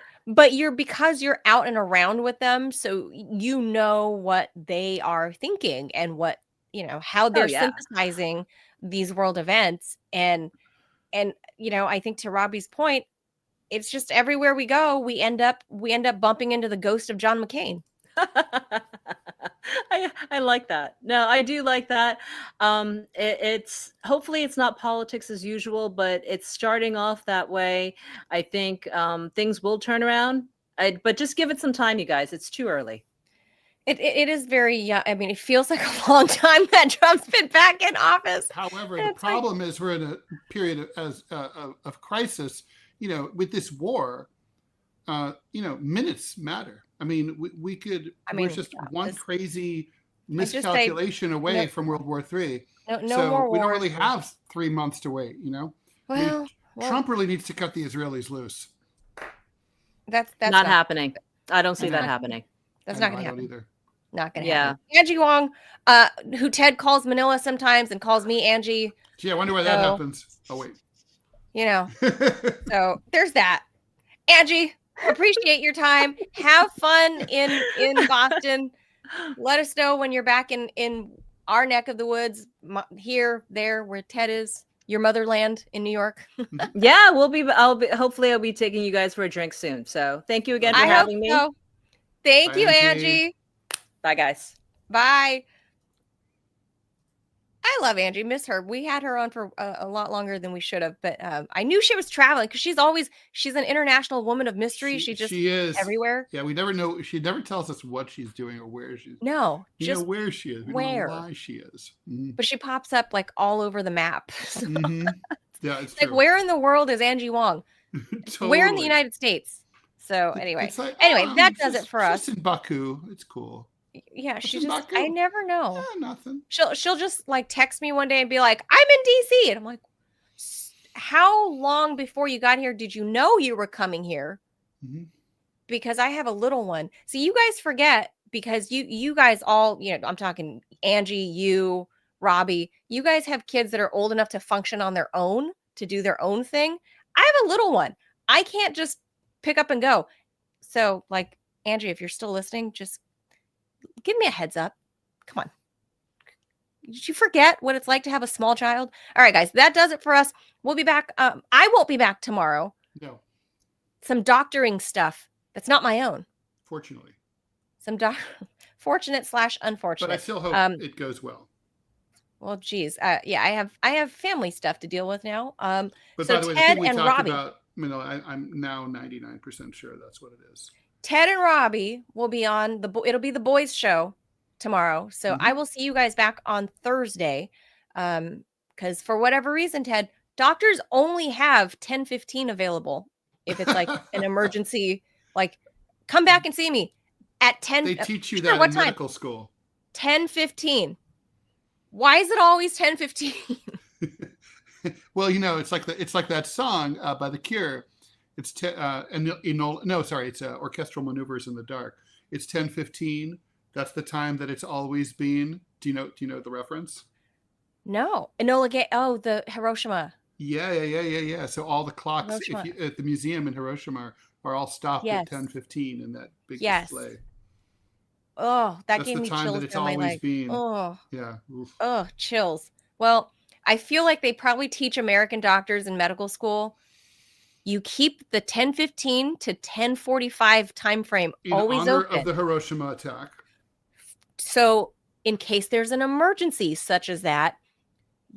because you're out and around with them, so you know what they are thinking and what how they're yeah. synthesizing these world events, and I think to Robbie's point, it's just everywhere we go, we end up bumping into the ghost of John McCain. I like that. No, I do like that. It's hopefully it's not politics as usual, but it's starting off that way. I think things will turn around. But just give it some time, you guys. It's too early. It is very young. I mean, it feels like a long time that Trump's been back in office. However, And the it's like- problem is we're in a period of crisis. With this war, minutes matter. I mean, we're just one crazy miscalculation away from World War III. No so more we don't wars. really have 3 months to wait. Well, Trump really needs to cut the Israelis loose. that's not happening. I don't see I that know. happening. That's I not know, going to I don't happen. either. Not going to Yeah. happen. Angie Wong, who Ted calls Manila sometimes and calls me Angie. Gee, I wonder why that So- happens. Oh wait. So there's that. Angie, appreciate your time. Have fun in Boston. Let us know when you're back in our neck of the woods, here, there, where Ted is, your motherland in New York. Yeah, hopefully I'll be taking you guys for a drink soon. So thank you again for I hope having me. so. Thank Bye, you, Angie. Angie. Bye guys. Bye. I love Angie. Miss her. We had her on for a lot longer than we should have, but I knew she was traveling because she's an international woman of mystery. She is everywhere. Yeah, we never know. She never tells us what she's doing or where she's. No, You just know where she is. We where. don't know why she is. Mhm. but she pops up like all over the map. So, Mhm. Yeah, it's like, true. where in the world is Angie Wong? Where in the Totally. United States? So anyway, It's like, that does she's it for us. She's in Baku. It's cool. Yeah, What's she in just Baku? I never know. Yeah, nothing. She'll just like text me one day and be like, I'm in DC. And I'm like, how long before you got here did you know you were coming here? Mhm. Because I have a little one. So you guys forget, because you guys all, I'm talking Angie, you, Robbie, you guys have kids that are old enough to function on their own, to do their own thing. I have a little one. I can't just pick up and go. So like, Angie, if you're still listening, just give me a heads up. Come on. Did you forget what it's like to have a small child? All right, guys, that does it for us. We'll be back. I won't be back tomorrow. No, Some doctoring stuff that's not my own. fortunately. Some fortunate/unfortunate. But I still hope it goes well. Well, geez. Yeah, I have family stuff to deal with now. But So by the way, the Ted thing we and talked Robbie. about, I'm now 99% sure that's what it is. Ted and Robbie will be on it'll be the boys show tomorrow. So Mhm. I will see you guys back on Thursday. Because for whatever reason, Ted, doctors only have 10:15 available. If it's like an emergency, like come back and see me at 10. They teach you sure, that what in time? medical school. 10:15. Why is it always 10:15? Well, it's like that song by The Cure. It's it's Orchestral Maneuvers in the Dark. It's 10:15. That's the time that it's always been. Do you know the reference? No. Enola Gay. Oh, the Hiroshima. Yeah. So all the clocks Hiroshima. at the museum in Hiroshima are all stopped Yes. at 10:15 in that big Yes. display. Oh, that That's gave the me time chills that it's down my always leg. been. Oh. Yeah. Oof. Oh, chills. Well, I feel like they probably teach American doctors in medical school. You keep the 10:15 to 10:45 time frame In always honor open. of the Hiroshima attack. So in case there's an emergency such as that,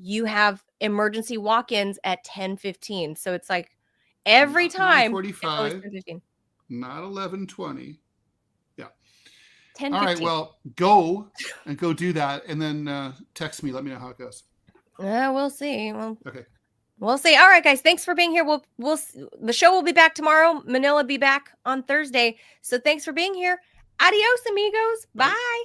you have emergency walk-ins at 10:15. So it's like every Not time it's always 9:45, 10:15. not 11:20. Yeah. 10:15. All right. Well, go do that, and then text me. Let me know how it goes. We'll see. Okay. We'll see. All right, guys. Thanks for being here. The show will be back tomorrow. Manila be back on Thursday. So thanks for being here. Adios, amigos. Bye.